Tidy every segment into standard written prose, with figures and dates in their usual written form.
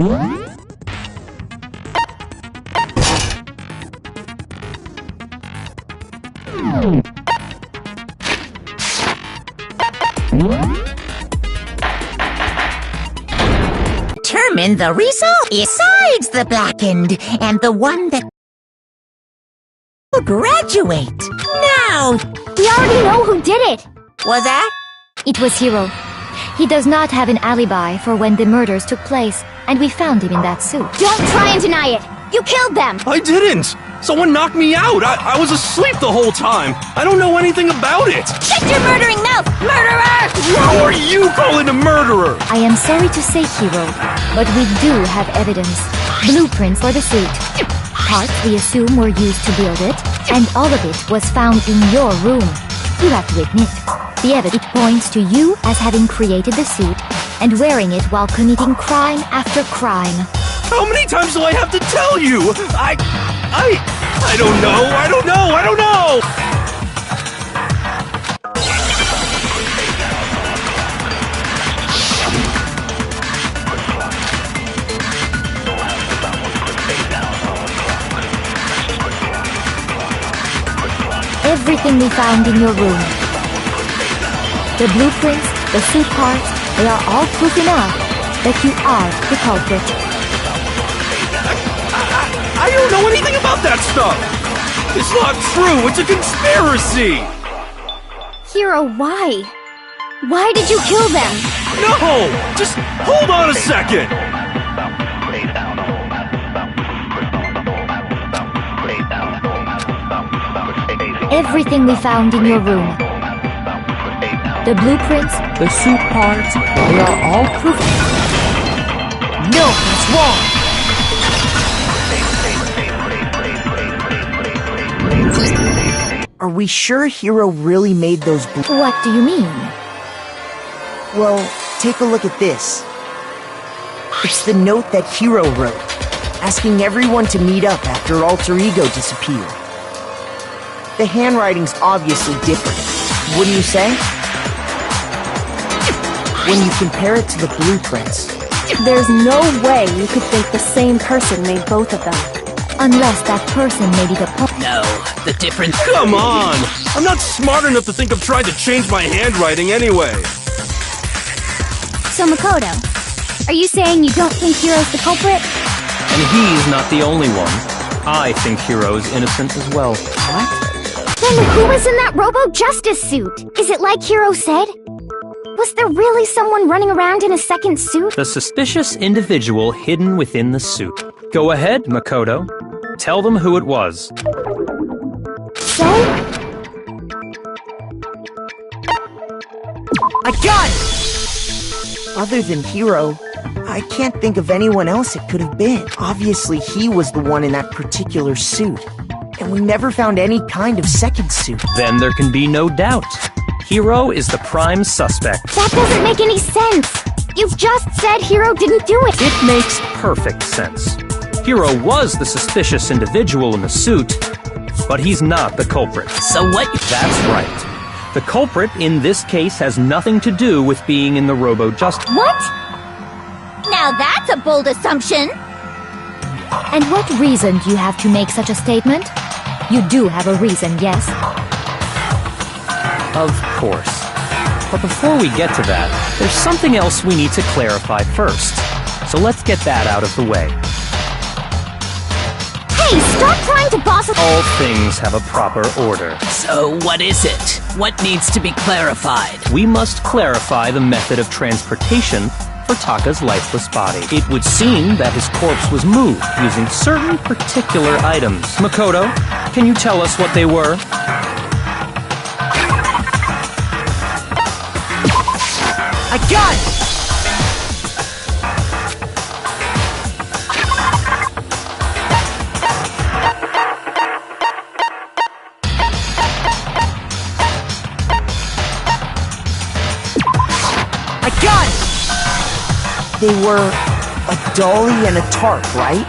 Determine the result besides the blackened and the one that will graduate. Now, We already know who did it! was that? It was Hiro. He does not have an alibi for when the murders took place, and we found him in that suit. Don't try and deny it! You killed them! I didn't! Someone knocked me out! I was asleep the whole time! I don't know anything about it! Shut your murdering mouth, murderer! Who are you calling a murderer? I am sorry to say, Hiro, but we do have evidence. Blueprints for the suit. Parts we assume were used to build it, and all of it was found in your room. You have to admit, the evidence points to you as having created the suit and wearing it while committing crime after crime. How many times do I have to tell you? I don't know! Everything we found in your room. The blueprints, the suit parts, they are all proof enough that you are the culprit. I don't know anything about that stuff! It's not true! It's a conspiracy! Hiro, why? Why did you kill them? No! Just hold on a second! Everything we found in your room. The blueprints, the suit parts, they are all proof. No, that's wrong. Are we sure Hiro really made those What do you mean? Well, take a look at this. It's the note that Hiro wrote, asking everyone to meet up after Alter Ego disappeared. The handwriting's obviously different, wouldn't you say? When you compare it to the blueprints. There's no way you could think the same person made both of them. Unless that person may be the No, the difference. Come on! I'm not smart enough to think of trying to change my handwriting anyway. So Makoto, are you saying you don't think Hiro's the culprit? And he's not the only one. I think Hiro's innocent as well. What? Then who was in that Robo-Justice suit? Is it like Hiro said? Was there really someone running around in a second suit? The suspicious individual hidden within the suit. Go ahead, Makoto. Tell them who it was. So? I got it! Other than Hiro, I can't think of anyone else it could have been. Obviously, he was the one in that particular suit. And we never found any kind of second suit. Then there can be no doubt. Hiro is the prime suspect. That doesn't make any sense! You've just said Hiro didn't do it! It makes perfect sense. Hiro was the suspicious individual in the suit, but he's not the culprit. So what? That's right. The culprit in this case has nothing to do with being in the Robo-Justice. What? Now that's a bold assumption. And what reason do you have to make such a statement? You do have a reason, yes? Of course. But before we get to that, there's something else we need to clarify first. So let's get that out of the way. Hey, stop trying to boss us! All things have a proper order. So what is it? What needs to be clarified? We must clarify the method of transportation for Taka's lifeless body. It would seem that his corpse was moved using certain particular items. Makoto, can you tell us what they were? I got it! I got it! They were a dolly and a tarp, right?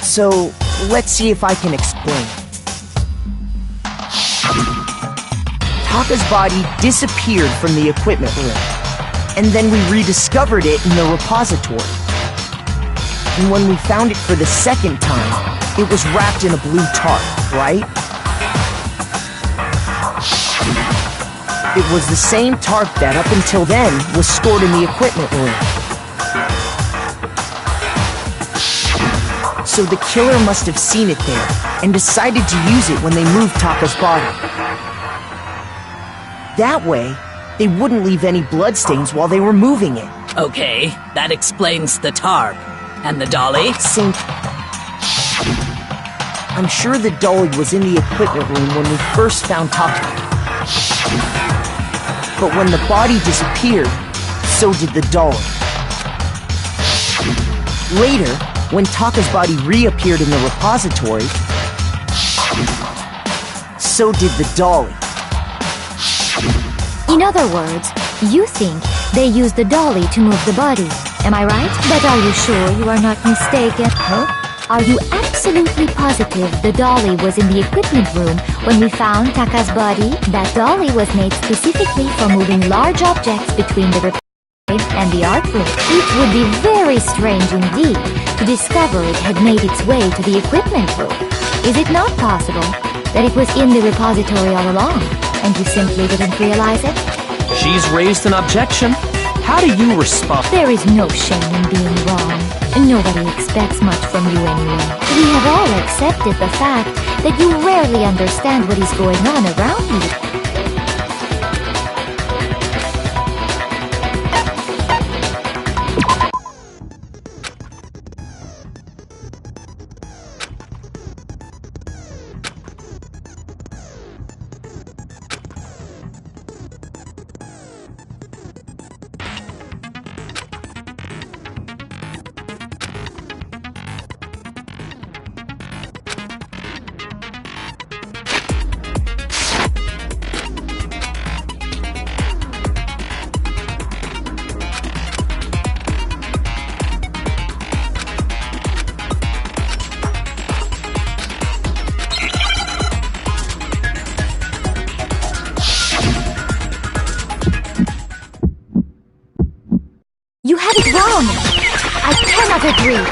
So, let's see if I can explain. Taka's body disappeared from the equipment room, and then we rediscovered it in the repository. And when we found it for the second time, it was wrapped in a blue tarp, right? It was the same tarp that, up until then, was stored in the equipment room. So the killer must have seen it there, and decided to use it when they moved Taka's body. That way, they wouldn't leave any bloodstains while they were moving it. Okay, that explains the tarp. And the dolly? I'm sure the dolly was in the equipment room when we first found Taka. But when the body disappeared, so did the dolly. Later, when Taka's body reappeared in the repository, so did the dolly. In other words, you think they used the dolly to move the body. Am I right? But are you sure you are not mistaken? Huh? Are you absolutely positive the dolly was in the equipment room when we found Taka's body? That dolly was made specifically for moving large objects between the repository and the art room. It would be very strange indeed to discover it had made its way to the equipment room. Is it not possible that it was in the repository all along, and you simply didn't realize it? She's raised an objection. How do you respond? There is no shame in being wrong. Nobody expects much from you anyway. We have all accepted the fact that you rarely understand what is going on around you. You had it wrong! I cannot agree!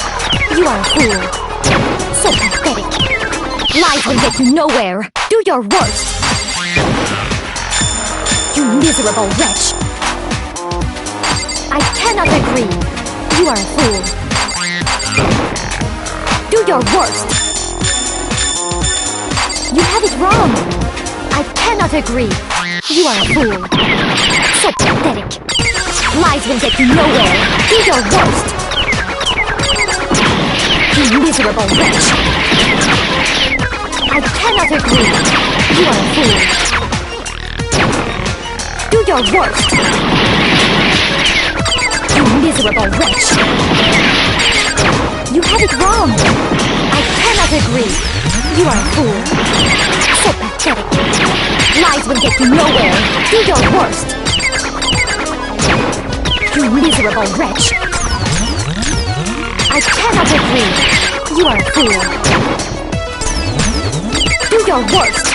You are a fool! So pathetic! Lies will get you nowhere! Do your worst! You miserable wretch! I cannot agree! You are a fool! Do your worst! You have it wrong! I cannot agree! You are a fool! So pathetic! Lies will get you nowhere! Do your worst! You miserable wretch! I cannot agree! You are a fool! Do your worst! You miserable wretch! You have it wrong! I cannot agree! You are a fool! So pathetic! Lies will get you nowhere! Do your worst! You miserable wretch! I cannot agree! You are a fool! Do your worst!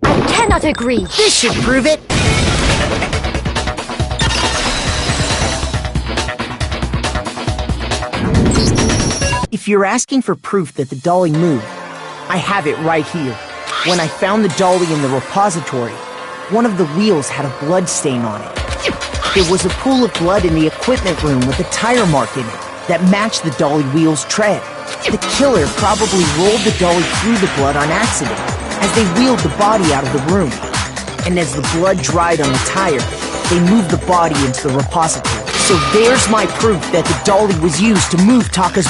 I cannot agree! This should prove it! If you're asking for proof that the dolly moved, I have it right here. When I found the dolly in the repository, one of the wheels had a blood stain on it. There was a pool of blood in the equipment room with a tire mark in it that matched the dolly wheel's tread. The killer probably rolled the dolly through the blood on accident as they wheeled the body out of the room. And as the blood dried on the tire, they moved the body into the repository. So there's my proof that the dolly was used to move Taka's...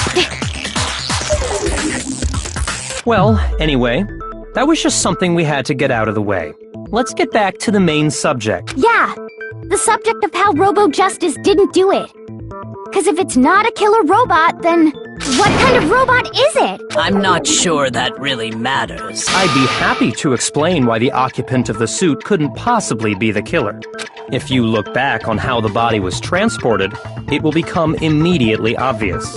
Well, anyway, that was just something we had to get out of the way. Let's get back to the main subject. Yeah, the subject of how Robo-Justice didn't do it. Because if it's not a killer robot, then what kind of robot is it? I'm not sure that really matters. I'd be happy to explain why the occupant of the suit couldn't possibly be the killer. If you look back on how the body was transported, it will become immediately obvious.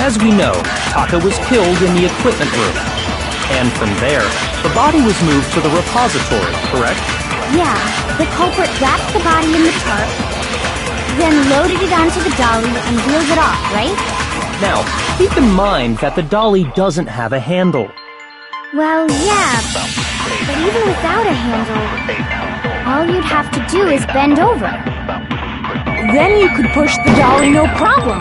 As we know, Taka was killed in the equipment room. And from there, the body was moved to the repository, correct? Yeah, the culprit wrapped the body in the tarp, then loaded it onto the dolly and wheeled it off, right? Now, keep in mind that the dolly doesn't have a handle. Well, yeah, but even without a handle, all you'd have to do is bend over. Then you could push the dolly no problem.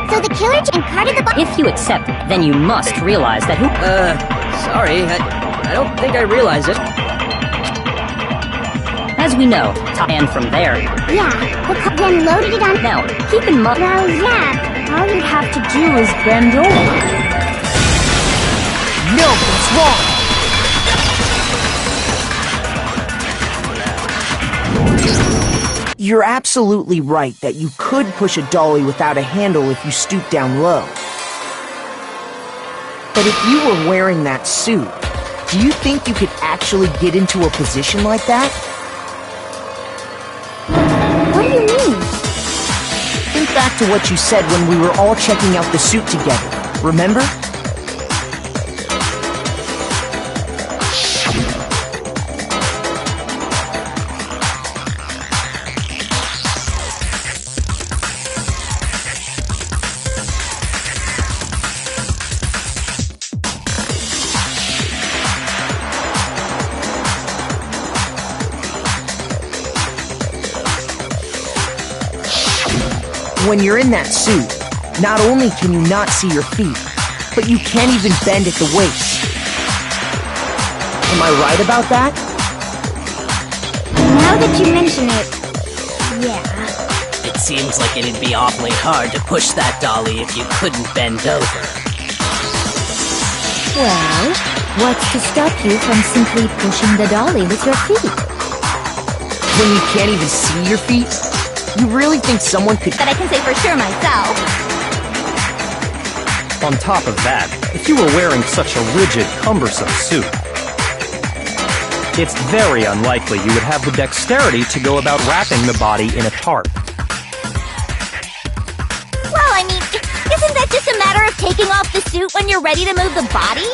So the killer and carted the body. If you accept, then you must realize that who... Sorry, I don't think I realize it. As we know, and from there... Yeah, then loaded it on. Now, keep in mind... Well, yeah, All you'd have to do is bend over. No, that's wrong! You're absolutely right that you could push a dolly without a handle if you stoop down low. But if you were wearing that suit, do you think you could actually get into a position like that? What do you mean? Think back to what you said when we were all checking out the suit together, remember? When you're in that suit, not only can you not see your feet, but you can't even bend at the waist. Am I right about that? Now that you mention it, yeah. It seems like it'd be awfully hard to push that dolly if you couldn't bend over. Well, what's to stop you from simply pushing the dolly with your feet? When you can't even see your feet? You really think someone could... That I can say for sure myself. On top of that, if you were wearing such a rigid, cumbersome suit, it's very unlikely you would have the dexterity to go about wrapping the body in a tarp. Well, I mean, isn't that just a matter of taking off the suit when you're ready to move the body?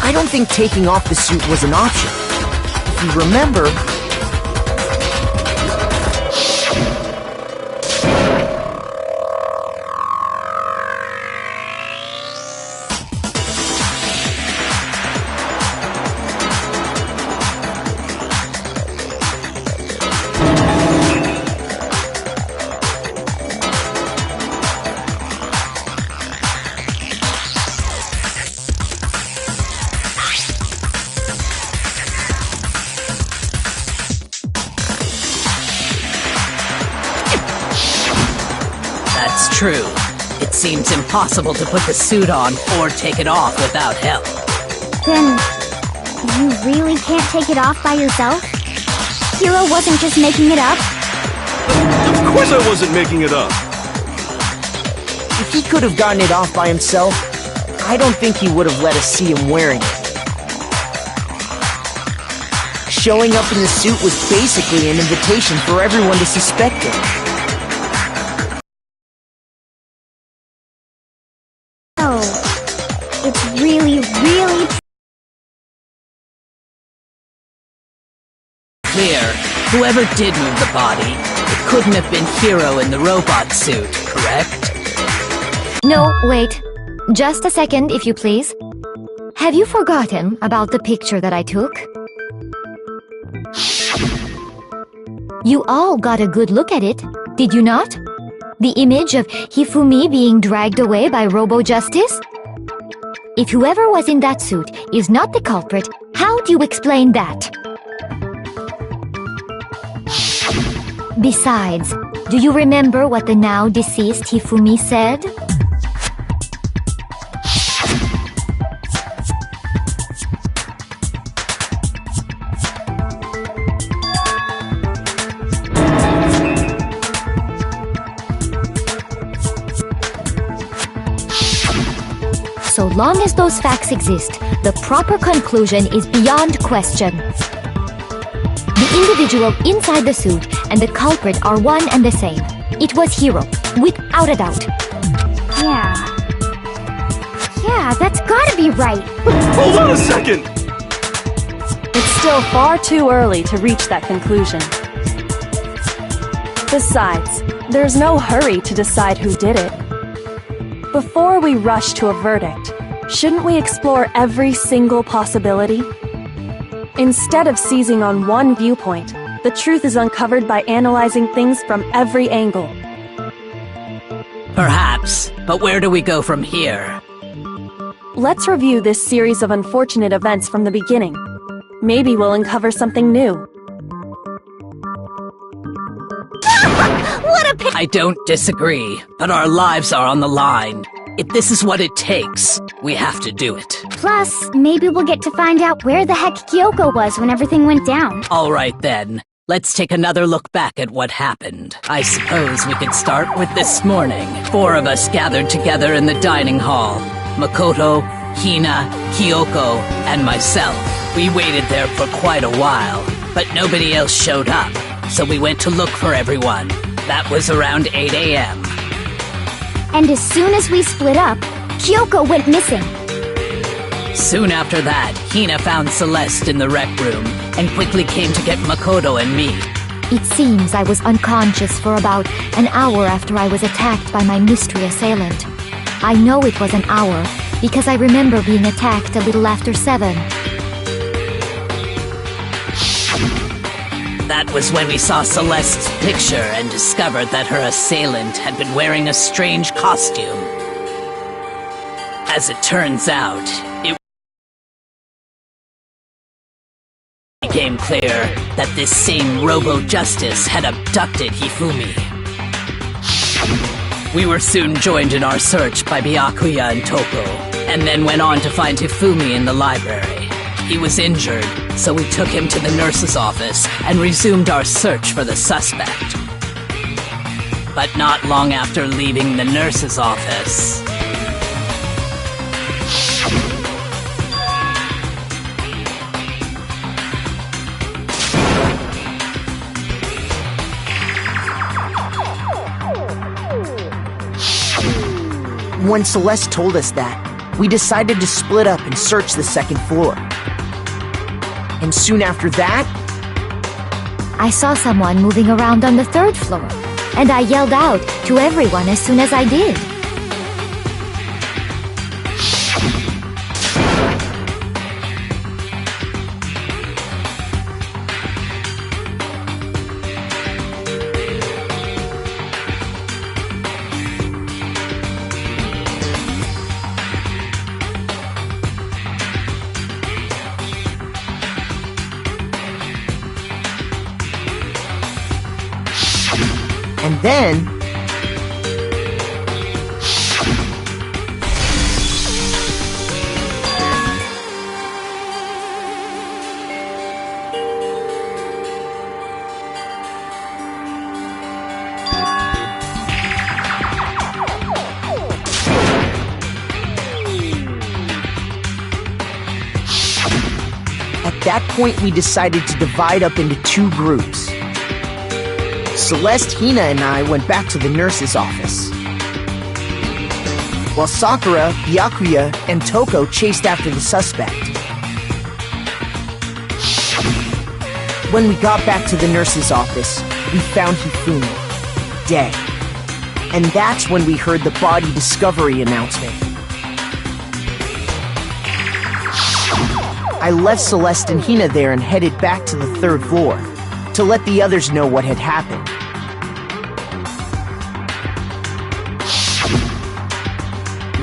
I don't think taking off the suit was an option. If you remember... That's true. It seems impossible to put the suit on or take it off without help. Then, you really can't take it off by yourself? Hero wasn't just making it up? Of course I wasn't making it up. If he could have gotten it off by himself, I don't think he would have let us see him wearing it. Showing up in the suit was basically an invitation for everyone to suspect it. Oh, it's really Clear. Whoever did move the body, it couldn't have been Hero in the robot suit, correct? No, wait. Just a second, if you please. Have you forgotten about the picture that I took? You all got a good look at it, did you not? The image of Hifumi being dragged away by Robo Justice? If whoever was in that suit is not the culprit, how do you explain that? Besides, do you remember what the now deceased Hifumi said? So long as those facts exist, the proper conclusion is beyond question. The individual inside the suit and the culprit are one and the same. It was Hiro, without a doubt. Yeah, that's gotta be right. Hold on a second! It's still far too early to reach that conclusion. Besides, there's no hurry to decide who did it. Before we rush to a verdict, shouldn't we explore every single possibility? Instead of seizing on one viewpoint, the truth is uncovered by analyzing things from every angle. Perhaps, but where do we go from here? Let's review this series of unfortunate events from the beginning. Maybe we'll uncover something new. I don't disagree, but our lives are on the line. If this is what it takes, we have to do it. Plus, maybe we'll get to find out where the heck Kyoko was when everything went down. All right then, let's take another look back at what happened. I suppose we could start with this morning. 4 of us gathered together in the dining hall. Makoto, Hina, Kyoko, and myself. We waited there for quite a while, but nobody else showed up, so we went to look for everyone. That was around 8 a.m. And as soon as we split up, Kyoko went missing. Soon after that, Hina found Celeste in the rec room and quickly came to get Makoto and me. It seems I was unconscious for about an hour after I was attacked by my mystery assailant. I know it was an hour because I remember being attacked a little after 7. That was when we saw Celeste's picture and discovered that her assailant had been wearing a strange costume. As it turns out, it became clear that this same Robo-Justice had abducted Hifumi. We were soon joined in our search by Byakuya and Toko, and then went on to find Hifumi in the library. He was injured, so we took him to the nurse's office and resumed our search for the suspect. But not long after leaving the nurse's office... When Celeste told us that, we decided to split up and search the second floor. And soon after that, I saw someone moving around on the 3rd floor, and I yelled out to everyone as soon as I did. and then... At that point, we decided to divide up into 2 groups. Celeste, Hina, and I went back to the nurse's office, while Sakura, Byakuya, and Toko chased after the suspect. When we got back to the nurse's office, we found Hifumi, dead. And that's when we heard the body discovery announcement. I left Celeste and Hina there and headed back to the 3rd floor to let the others know what had happened.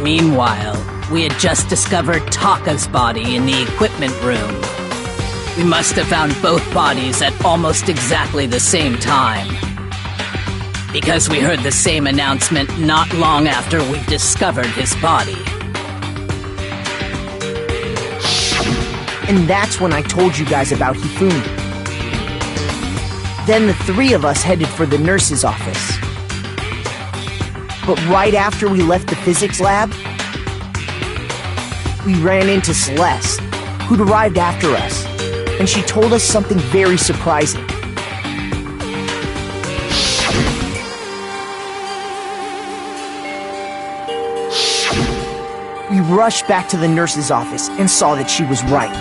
Meanwhile, we had just discovered Taka's body in the equipment room. We must have found both bodies at almost exactly the same time. Because we heard the same announcement not long after we discovered his body. And that's when I told you guys about Hifumi. Then the three of us headed for the nurse's office. But right after we left the physics lab, we ran into Celeste, who'd arrived after us, and she told us something very surprising. We rushed back to the nurse's office and saw that she was right.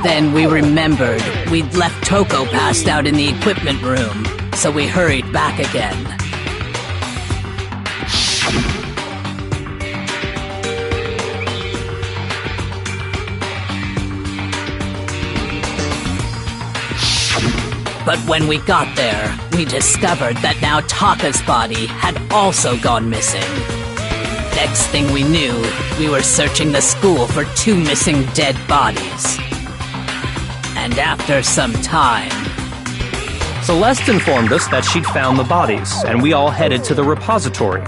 Then we remembered we'd left Toko passed out in the equipment room, so we hurried back again. But when we got there, we discovered that now Taka's body had also gone missing. Next thing we knew, we were searching the school for 2 missing dead bodies. And after some time... Celeste informed us that she'd found the bodies, and we all headed to the repository.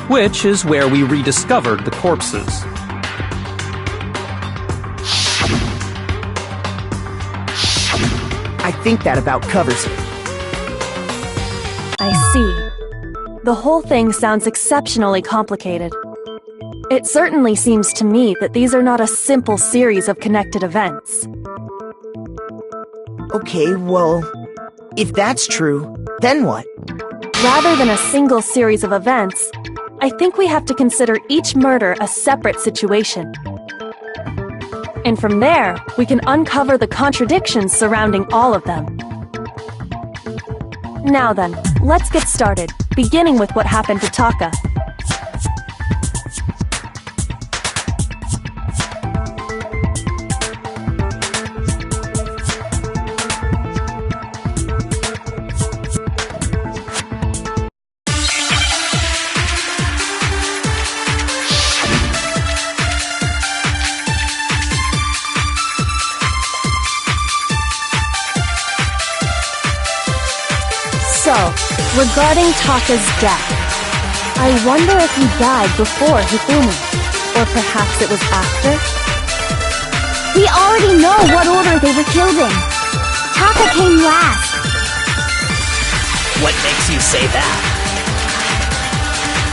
Which is where we rediscovered the corpses. I think that about covers it. I see. The whole thing sounds exceptionally complicated. It certainly seems to me that these are not a simple series of connected events. Okay, well, if that's true, then what? Rather than a single series of events, I think we have to consider each murder a separate situation. And from there, we can uncover the contradictions surrounding all of them. Now then, let's get started, beginning with what happened to Taka. So, regarding Taka's death, I wonder if he died before Hifumi, or perhaps it was after? We already know what order they were killed in. Taka came last. What makes you say that?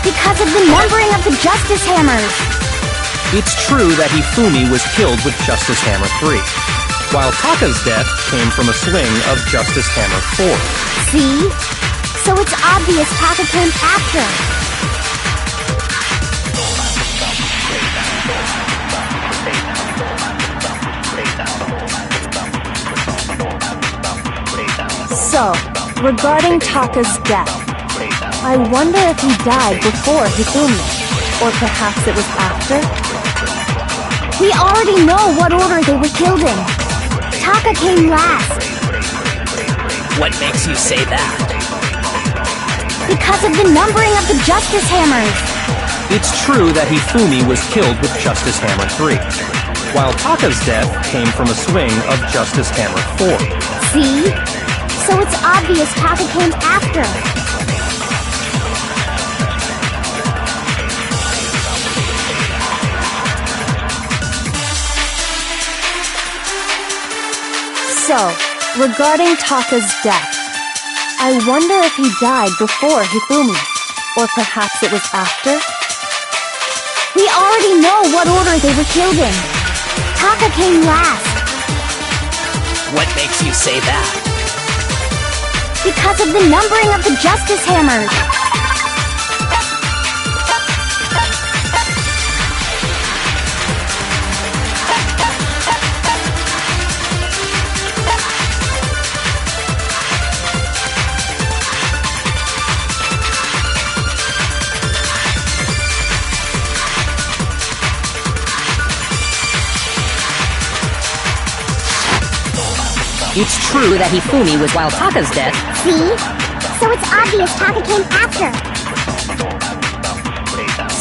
Because of the numbering of the Justice Hammers. It's true that Hifumi was killed with Justice Hammer 3, while Taka's death came from a swing of Justice Hammer 4. See? So it's obvious Taka came after. So, regarding Taka's death, I wonder if he died before Hifumi, or perhaps it was after? We already know what order they were killed in. Taka came last. What makes you say that? Because of the numbering of the Justice Hammers. It's true that Hifumi was killed with Justice Hammer 3, while Taka's death came from a swing of Justice Hammer 4. See? So it's obvious Taka came after. So, regarding Taka's death, I wonder if he died before Hifumi, or perhaps it was after? We already know what order they were killed in. Taka came last. What makes you say that? Because of the numbering of the Justice Hammers. It's true that Hifumi was while Taka's death. See? So it's obvious Taka came after.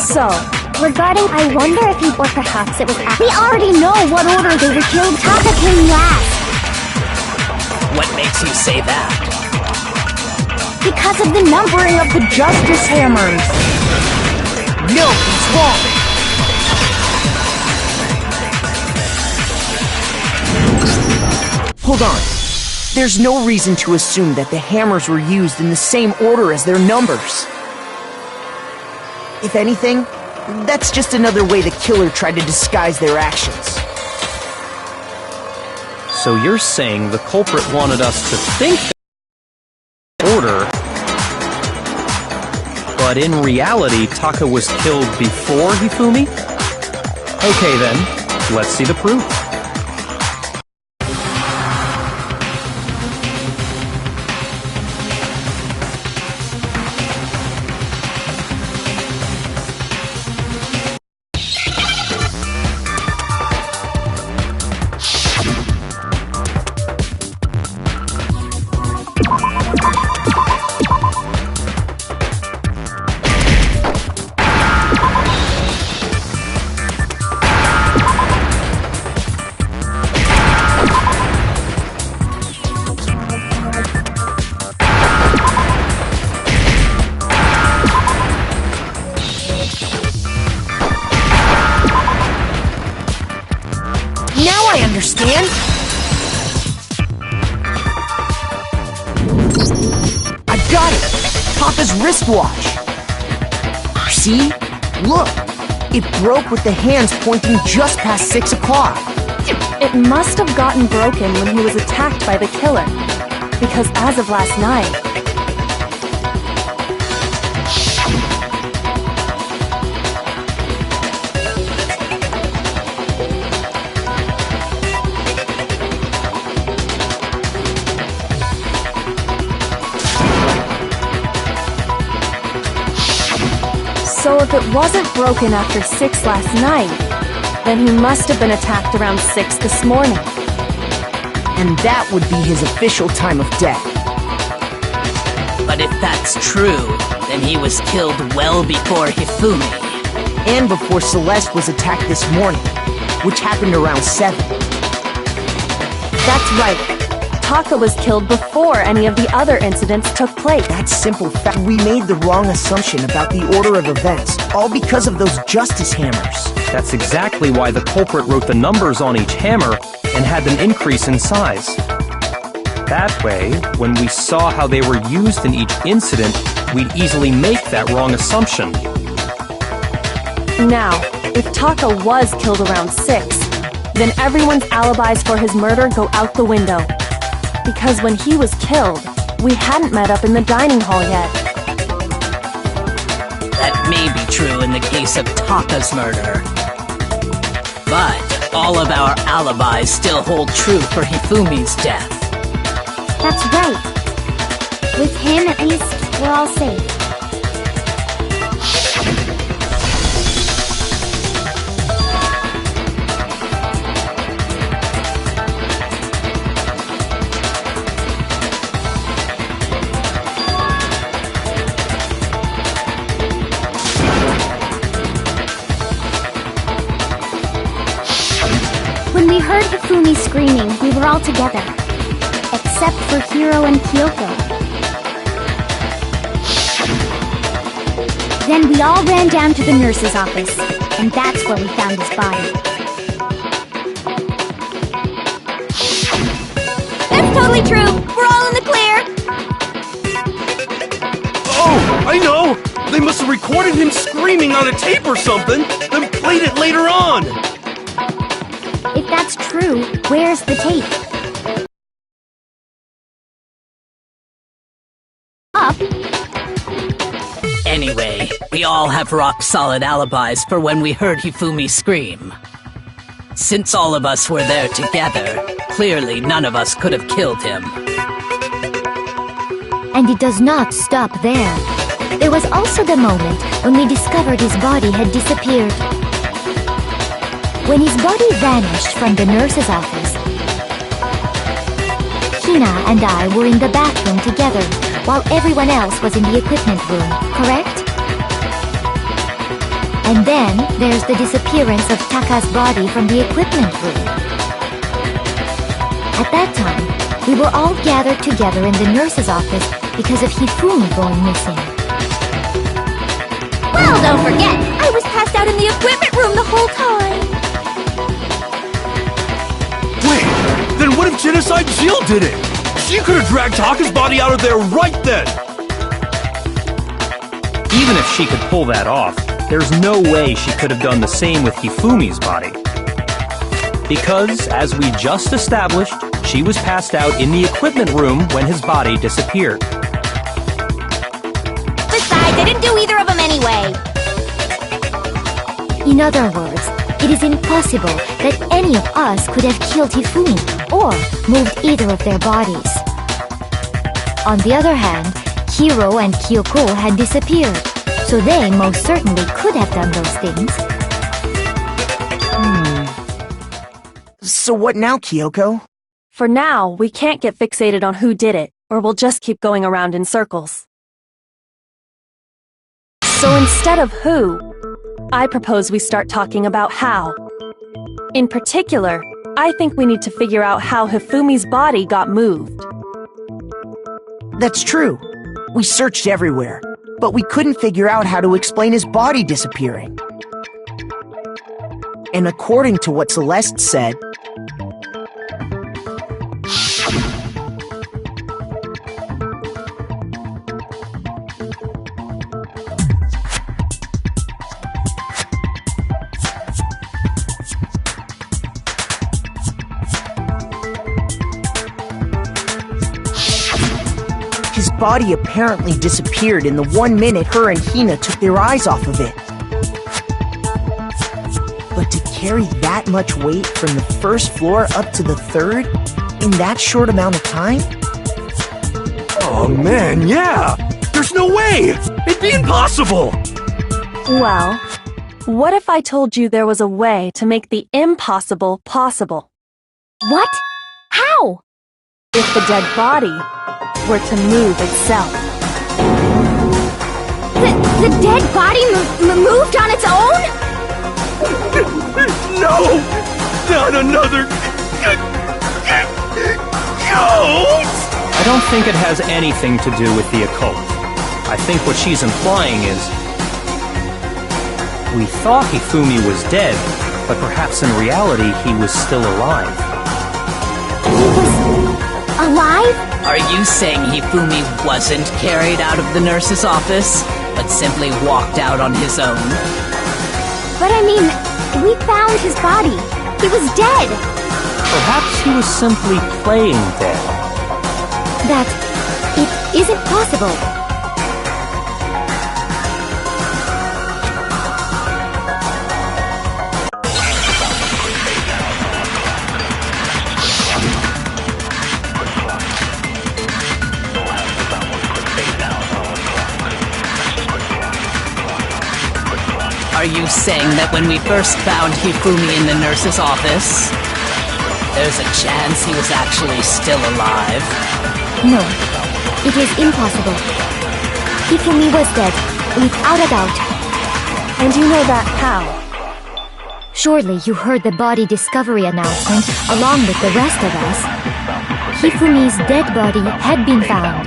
So, Regarding, I wonder if he, or perhaps it was. We already know what order they were killed. Taka came last. What makes you say that? Because of the numbering of the Justice Hammers. No, he's wrong. Hold on. There's no reason to assume that the hammers were used in the same order as their numbers. If anything, that's just another way the killer tried to disguise their actions. So you're saying the culprit wanted us to think that order, but in reality, Taka was killed before Hifumi? Okay then, let's see the proof. Now I understand! I've got it! Papa's wristwatch! See? Look! It broke with the hands pointing just past 6 o'clock. it must have gotten broken when he was attacked by the killer. Because as of last night, so if it wasn't broken after 6 last night, then he must have been attacked around 6 this morning. And that would be his official time of death. But if that's true, then he was killed well before Hifumi. And before Celeste was attacked this morning, which happened around 7. That's right. Taka was killed before any of the other incidents took place. That simple fact, we made the wrong assumption about the order of events, all because of those justice hammers. That's exactly why the culprit wrote the numbers on each hammer and had them increase in size. That way, when we saw how they were used in each incident, we'd easily make that wrong assumption. Now, if Taka was killed around 6, then everyone's alibis for his murder go out the window. Because when he was killed, we hadn't met up in the dining hall yet. That may be true in the case of Taka's murder. But all of our alibis still hold true for Hifumi's death. That's right. With him, at least, we're all safe. When we heard Hifumi screaming, we were all together. Except for Hiro and Kyoko. Then we all ran down to the nurse's office, and that's where we found his body. That's totally true! We're all in the clear! Oh, I know! They must have recorded him screaming on a tape or something, then played it later on! If that's true, where's the tape? Up? Anyway, we all have rock-solid alibis for when we heard Hifumi scream. Since all of us were there together, clearly none of us could have killed him. And it does not stop there. There was also the moment when we discovered his body had disappeared. When his body vanished from the nurse's office, Hina and I were in the bathroom together, while everyone else was in the equipment room, correct? And then there's the disappearance of Taka's body from the equipment room. At that time, we were all gathered together in the nurse's office because of Hifumi going missing. Well, don't forget, I was passed out in the equipment room the whole time. Wait, then what if Genocide Jill did it? She could have dragged Taka's body out of there right then! Even if she could pull that off, there's no way she could have done the same with Hifumi's body. Because, as we just established, she was passed out in the equipment room when his body disappeared. Besides, I didn't do either of them anyway. In other words, it is impossible that any of us could have killed Hifumi or moved either of their bodies. On the other hand, Hiro and Kyoko had disappeared, so they most certainly could have done those things. So what now, Kyoko? For now, we can't get fixated on who did it, or we'll just keep going around in circles. So instead of who, I propose we start talking about how. In particular, I think we need to figure out how Hifumi's body got moved. That's true. We searched everywhere, but we couldn't figure out how to explain his body disappearing. And according to what Celeste said, his body apparently disappeared in the 1 minute her and Hina took their eyes off of it. But to carry that much weight from the first floor up to the third in that short amount of time? Oh man, yeah! There's no way! It'd be impossible! Well, what if I told you there was a way to make the impossible possible? What? How? If the dead body were to move itself. The dead body moved on its own? No! Not another... ghost! I don't think it has anything to do with the occult. I think what she's implying is... we thought Hifumi was dead, but perhaps in reality he was still alive. He was alive? Are you saying Hifumi wasn't carried out of the nurse's office, but simply walked out on his own? But I mean, we found his body. He was dead. Perhaps he was simply playing dead. That it isn't possible. Are you saying that when we first found Hifumi in the nurse's office, there's a chance he was actually still alive? No, it is impossible. Hifumi was dead, without a doubt. And you know that how? Surely you heard the body discovery announcement along with the rest of us. Hifumi's dead body had been found.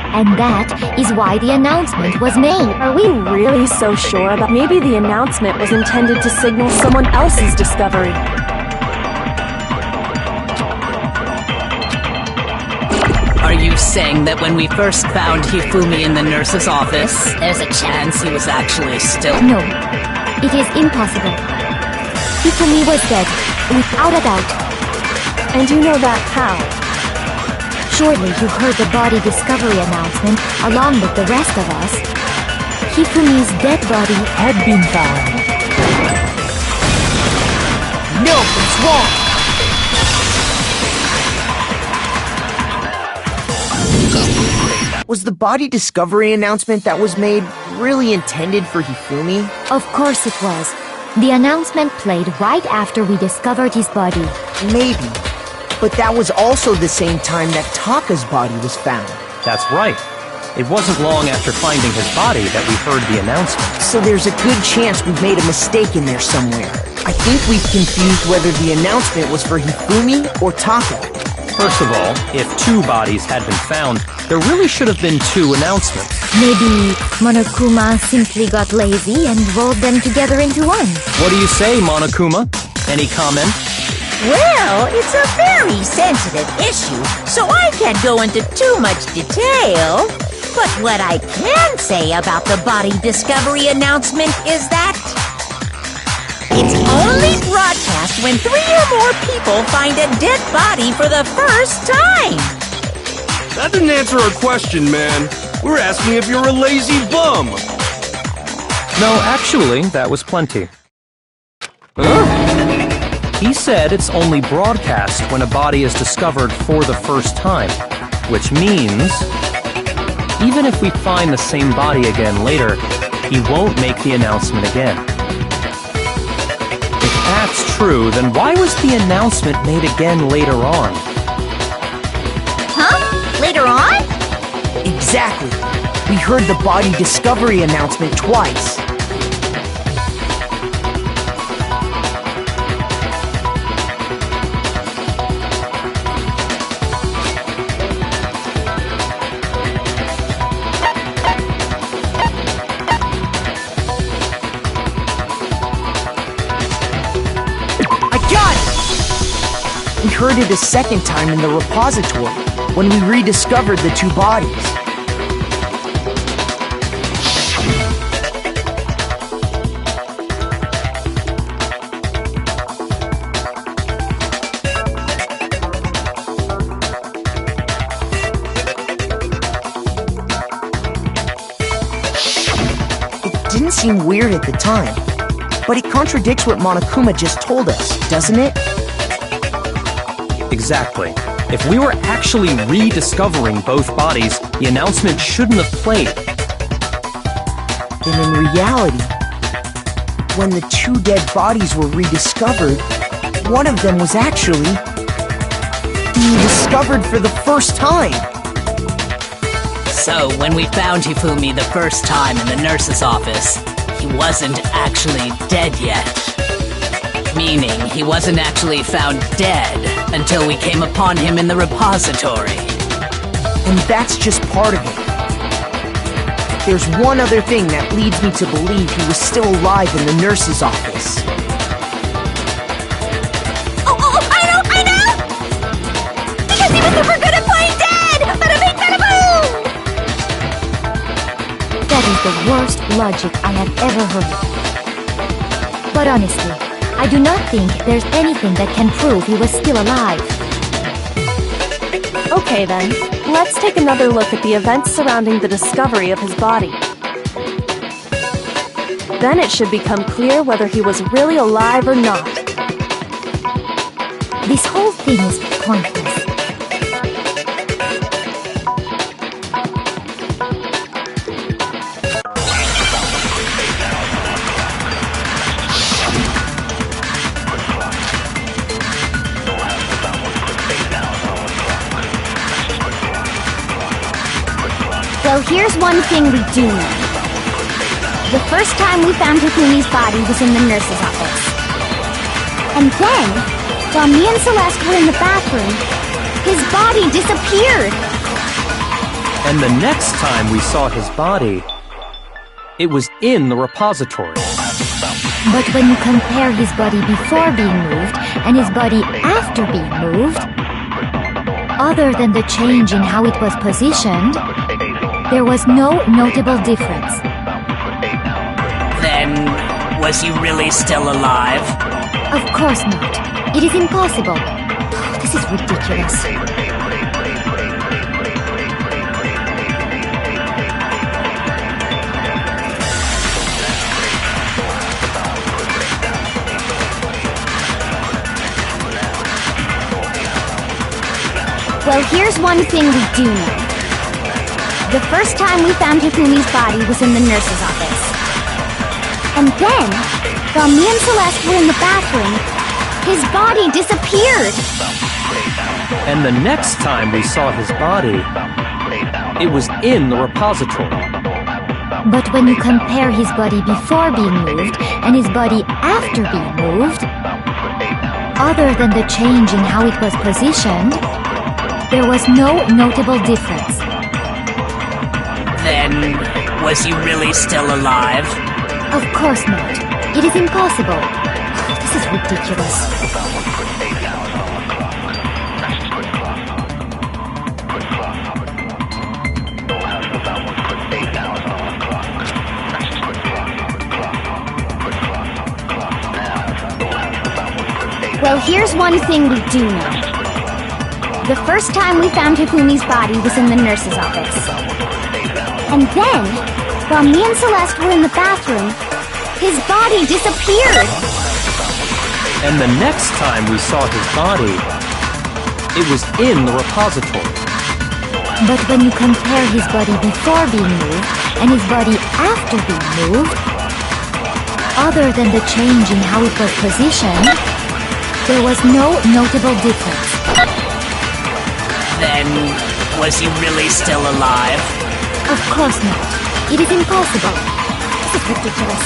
And that is why the announcement was made. Are we really so sure about maybe the announcement was intended to signal someone else's discovery? Are you saying that when we first found Hifumi in the nurse's office, there's a chance he was actually still... No, it is impossible. Hifumi was dead, without a doubt. And you know that how? Surely you heard the body discovery announcement along with the rest of us. Hifumi's dead body had been found. no, it's wrong! Was the body discovery announcement that was made really intended for Hifumi? Of course it was. The announcement played right after we discovered his body. Maybe. But that was also the same time that Taka's body was found. That's right. It wasn't long after finding his body that we heard the announcement. So there's a good chance we've made a mistake in there somewhere. I think we've confused whether the announcement was for Hifumi or Taka. First of all, if 2 bodies had been found, there really should have been 2 announcements. Maybe Monokuma simply got lazy and rolled them together into one. What do you say, Monokuma? Any comment? Well, it's a very sensitive issue, so I can't go into too much detail. But what I can say about the body discovery announcement is that it's only broadcast when 3 or more people find a dead body for the first time. That didn't answer our question, man. We're asking if you're a lazy bum. No, actually, that was plenty. He said it's only broadcast when a body is discovered for the first time, which means even if we find the same body again later, he won't make the announcement again. If that's true, then why was the announcement made again later on? Huh? Later on? Exactly. We heard the body discovery announcement twice. We heard it a second time in the repository, when we rediscovered the 2 bodies. It didn't seem weird at the time, but it contradicts what Monokuma just told us, doesn't it? Exactly. If we were actually rediscovering both bodies, the announcement shouldn't have played. Then in reality, when the 2 dead bodies were rediscovered, one of them was actually being discovered for the first time. So, when we found Hifumi the first time in the nurse's office, he wasn't actually dead yet. Meaning, he wasn't actually found dead until we came upon him in the repository. And that's just part of it. There's one other thing that leads me to believe he was still alive in the nurse's office. Oh, I know! Because he was super good at playing dead! Bada bing, bada boom! That is the worst logic I have ever heard. But honestly, I do not think there's anything that can prove he was still alive. Okay then, let's take another look at the events surrounding the discovery of his body. Then it should become clear whether he was really alive or not. This whole thing is pointless. Well, here's one thing we do know. The first time we found Hifumi's body was in the nurse's office. And then, while me and Celeste were in the bathroom, his body disappeared. And the next time we saw his body, it was in the repository. But when you compare his body before being moved and his body after being moved, other than the change in how it was positioned, there was no notable difference. Then, was he really still alive? Of course not. It is impossible. This is ridiculous. Well, here's one thing we do know. The first time we found Hifumi's body was in the nurse's office. And then, while me and Celeste were in the bathroom, his body disappeared. And the next time we saw his body, it was in the repository. But when you compare his body before being moved and his body after being moved, other than the change in how it was positioned, there was no notable difference. Then, was he really still alive? Of course not. It is impossible. This is ridiculous. Well, here's one thing we do know. The first time we found Hifumi's body was in the nurse's office. And then, while me and Celeste were in the bathroom, his body disappeared! And the next time we saw his body, it was in the repository. But when you compare his body before being moved and his body after being moved, other than the change in how it was positioned, there was no notable difference. Then, was he really still alive? Of course not. It is impossible. This is ridiculous.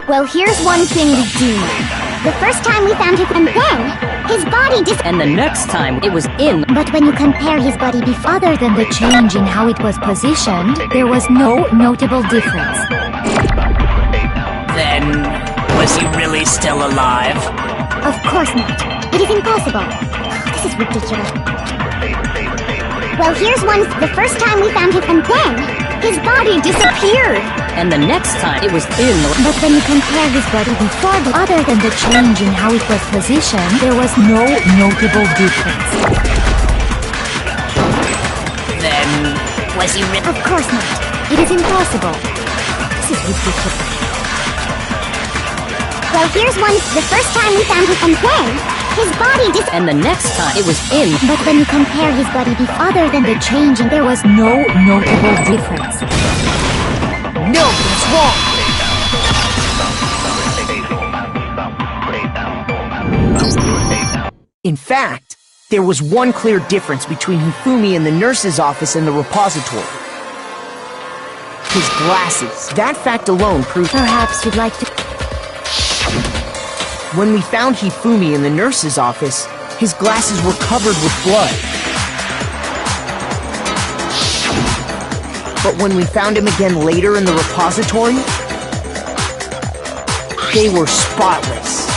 Well, here's one thing we do know. The first time we found him, and then his body And the next time, it was in. But when you compare his body before... Other than the change in how it was positioned, there was no notable difference. Then, was he really still alive? Of course not. It is impossible. This is ridiculous. Well, here's one. The first time we found him, and then his body disappeared. And the next time, it was in. But when you compare his body before, other than the change in how it was positioned, there was no notable difference. Then, was he really... Of course not. It is impossible. This is ridiculous. Well, here's one. The first time we found him, and then his body And the next time, it was in. But when you compare his body before... Other than the change, there was no notable difference. No, that's wrong! In fact, there was one clear difference between Hifumi in the nurse's office and the repository. His glasses. That fact alone proved... Perhaps you'd like to... When we found Hifumi in the nurse's office, his glasses were covered with blood. But when we found him again later in the repository, they were spotless.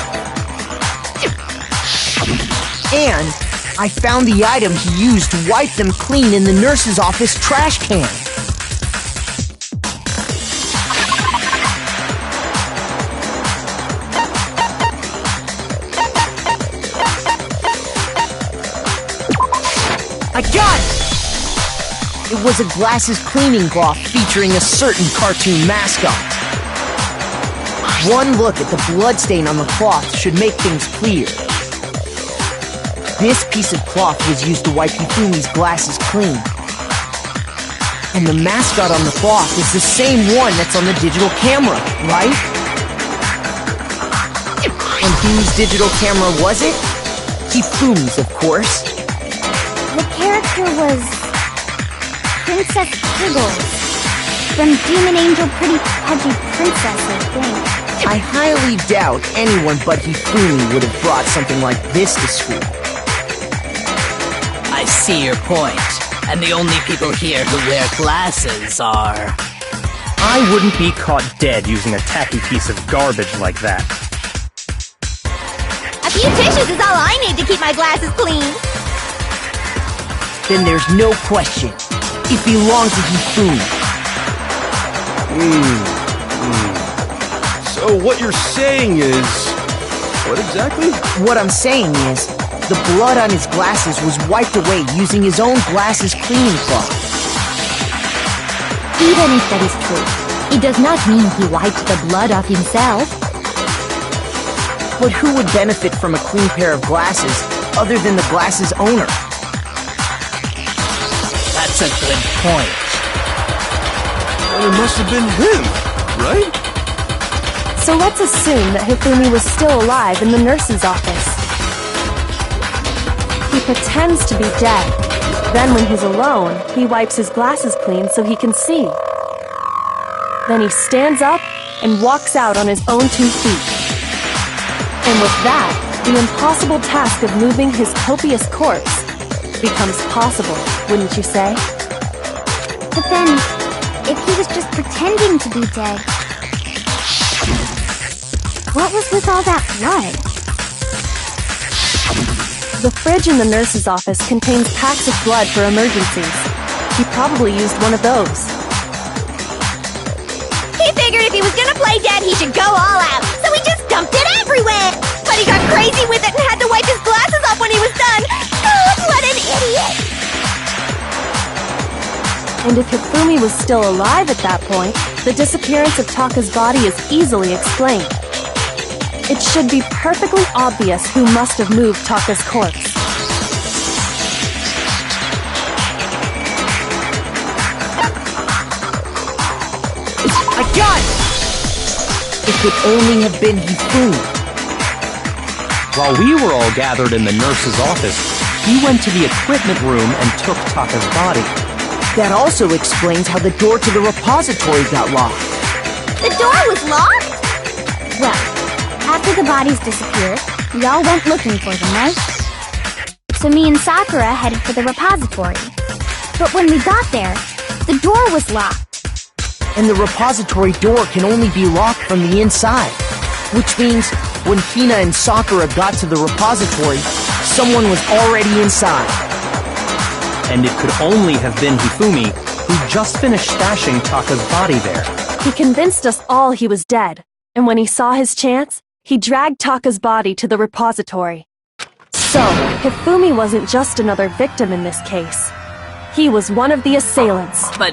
And I found the item he used to wipe them clean in the nurse's office trash can. I got it! It was a glasses cleaning cloth featuring a certain cartoon mascot. One look at the bloodstain on the cloth should make things clear. This piece of cloth was used to wipe Hifumi's glasses clean. And the mascot on the cloth is the same one that's on the digital camera, right? And whose digital camera was it? Hifumi's, of course. The character was Princess Piggles from Demon Angel Pretty Pudgy Princess, I think. I highly doubt anyone but Hifumi would have brought something like this to school. I see your point. And the only people here who wear glasses are... I wouldn't be caught dead using a tacky piece of garbage like that. A few tissues is all I need to keep my glasses clean. Then there's no question. It belonged to Hifumi. So what you're saying is... What exactly? What I'm saying is, the blood on his glasses was wiped away using his own glasses cleaning cloth. Even if that is true, it does not mean he wiped the blood off himself. But who would benefit from a clean pair of glasses other than the glasses owner? That's a good point. Well, it must have been him, right? So let's assume that Hifumi was still alive in the nurse's office. He pretends to be dead. Then when he's alone, he wipes his glasses clean so he can see. Then he stands up and walks out on his own 2 feet. And with that, the impossible task of moving his copious corpse becomes possible, wouldn't you say? But then, if he was just pretending to be dead, what was with all that blood? The fridge in the nurse's office contains packs of blood for emergencies. He probably used one of those. He figured if he was gonna play dead, he should go all out, so he just dumped it everywhere! But he got crazy with it and had to wipe his glasses off when he was done! Oh, what an idiot! And if Hifumi was still alive at that point, the disappearance of Taka's body is easily explained. It should be perfectly obvious who must have moved Taka's corpse. I got it! It could only have been Hifumi. While we were all gathered in the nurse's office, he went to the equipment room and took Taka's body. That also explains how the door to the repository got locked. The door was locked? Well, after the bodies disappeared, we all went looking for them, right? So me and Sakura headed for the repository. But when we got there, the door was locked. And the repository door can only be locked from the inside. Which means, when Hina and Sakura got to the repository, someone was already inside. And it could only have been Hifumi, who just finished stashing Taka's body there. He convinced us all he was dead, and when he saw his chance, he dragged Taka's body to the repository. So, Hifumi wasn't just another victim in this case. He was one of the assailants. But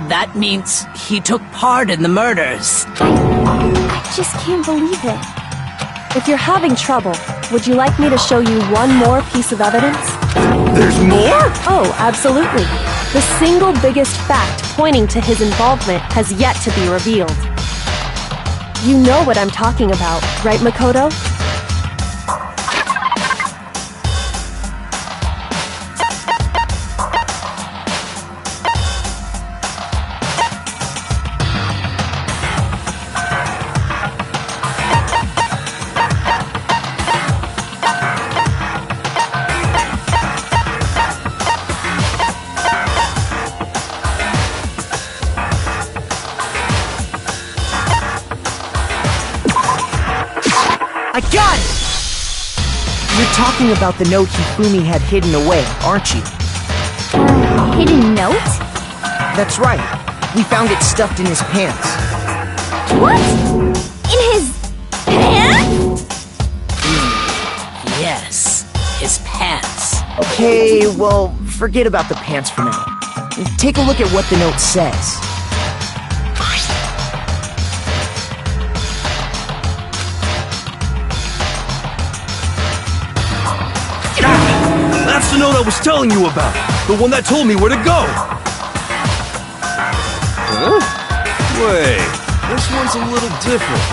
that means he took part in the murders. I just can't believe it. If you're having trouble, would you like me to show you one more piece of evidence? There's more? Oh, absolutely. The single biggest fact pointing to his involvement has yet to be revealed. You know what I'm talking about, right, Makoto? I got it! You're talking about the note Hifumi had hidden away, aren't you? Hidden note? That's right. We found it stuffed in his pants. What? In his pants? Yes, his pants. Okay, well, forget about the pants for now. Take a look at what the note says. That's the note I was telling you about! The one that told me where to go! Huh? Wait, this one's a little different.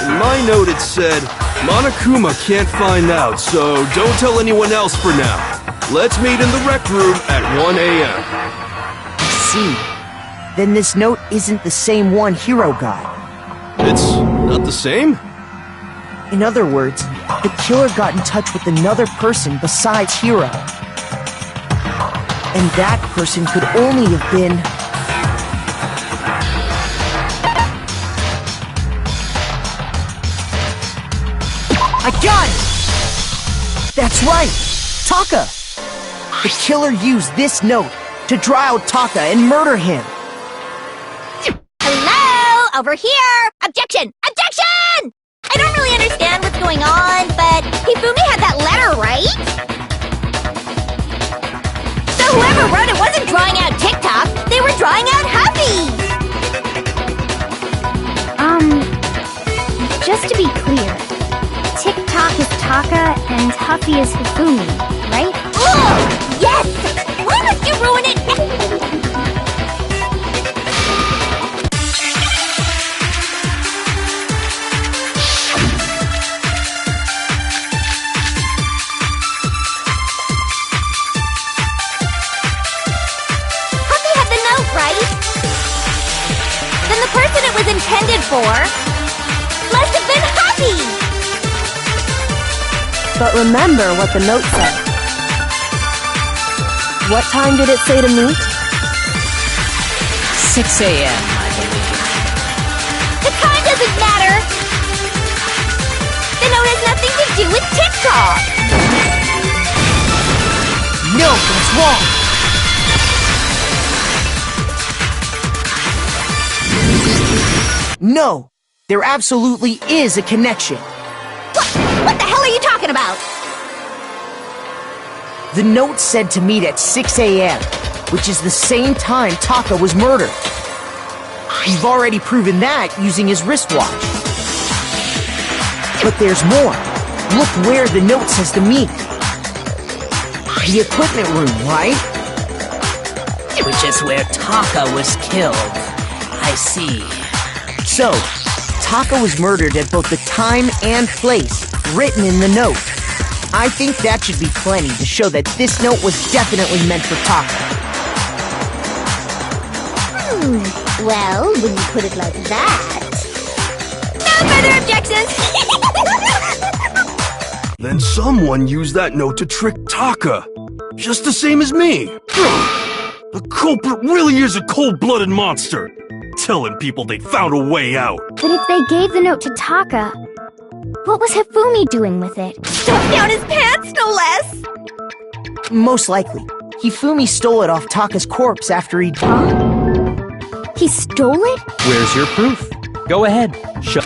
In my note it said, Monokuma can't find out, so don't tell anyone else for now. Let's meet in the rec room at 1 a.m. I see. Then this note isn't the same one Hiro got. It's not the same? In other words, the killer got in touch with another person besides Hiro. And that person could only have been... I got it! That's right! Taka! The killer used this note to draw out Taka and murder him! Hello? Over here! Objection! Objection! I don't really understand what's going on, but Hifumi had that letter, right? So whoever wrote it wasn't drawing out TikTok, they were drawing out Huffy! Just to be clear, TikTok is Taka and Huffy is Hifumi, right? Ugh! Yes! Why must you ruin it? intended for must have been happy! But remember what the note said. What time did it say to meet? 6 a.m., I believe. The time doesn't matter! The note has nothing to do with TikTok! No, that's wrong! No, there absolutely is a connection. What the hell are you talking about? The note said to meet at 6 a.m., which is the same time Taka was murdered. We've already proven that using his wristwatch. But there's more. Look where the note says to meet. The equipment room, right? Which is where Taka was killed. I see. So, Taka was murdered at both the time and place written in the note. I think that should be plenty to show that this note was definitely meant for Taka. Well, when you put it like that... No further objections! Then someone used that note to trick Taka. Just the same as me. The culprit really is a cold-blooded monster. Telling people they found a way out. But if they gave the note to Taka, what was Hifumi doing with it? Stuffed down his pants, no less! Most likely, Hifumi stole it off Taka's corpse after he... He stole it? Where's your proof? Go ahead. Show.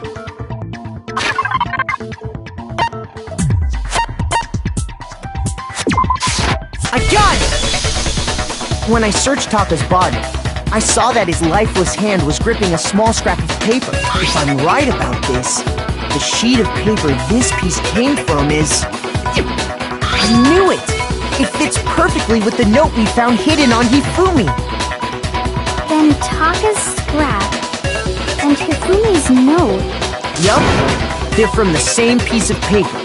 I got it! When I searched Taka's body, I saw that his lifeless hand was gripping a small scrap of paper. If I'm right about this, the sheet of paper this piece came from is... I knew it! It fits perfectly with the note we found hidden on Hifumi. Then Taka's scrap and Hifumi's note... Yup, they're from the same piece of paper.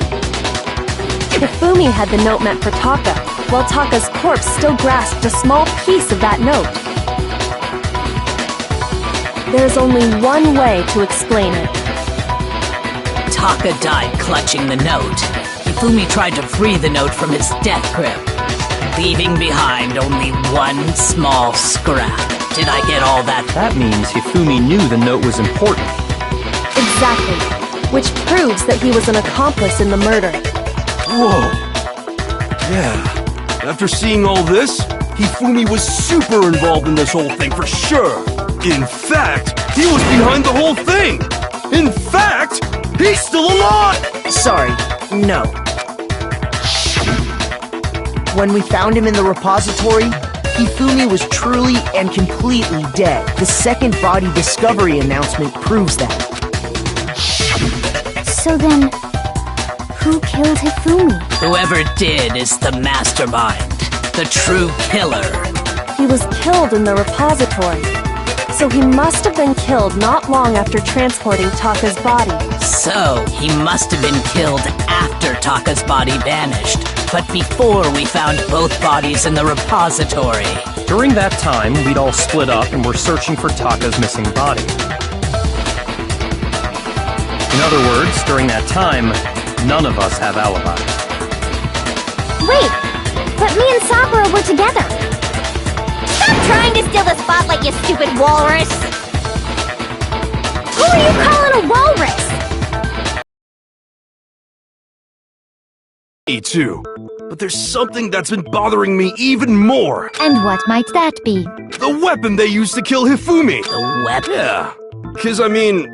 Hifumi had the note meant for Taka, while Taka's corpse still grasped a small piece of that note. There's only one way to explain it. Taka died clutching the note. Hifumi tried to free the note from its death grip, leaving behind only one small scrap. Did I get all that? That means Hifumi knew the note was important. Exactly. Which proves that he was an accomplice in the murder. Whoa. Yeah. After seeing all this, Hifumi was super involved in this whole thing for sure. In fact, he was behind the whole thing. In fact, he's still alive. Sorry, no. When we found him in the repository, Hifumi was truly and completely dead. The second body discovery announcement proves that. So then, who killed Hifumi? Whoever did is the mastermind, the true killer. He was killed in the repository, so he must have been killed not long after transporting Taka's body. So, he must have been killed after Taka's body vanished, but before we found both bodies in the repository. During that time, we'd all split up and were searching for Taka's missing body. In other words, during that time, none of us have alibis. Wait, but me and Sakura were together. Stop trying to steal the spotlight, you stupid walrus! Who are you calling a walrus? Me too. But there's something that's been bothering me even more. And what might that be? The weapon they used to kill Hifumi. The weapon? Yeah. 'Cause I mean,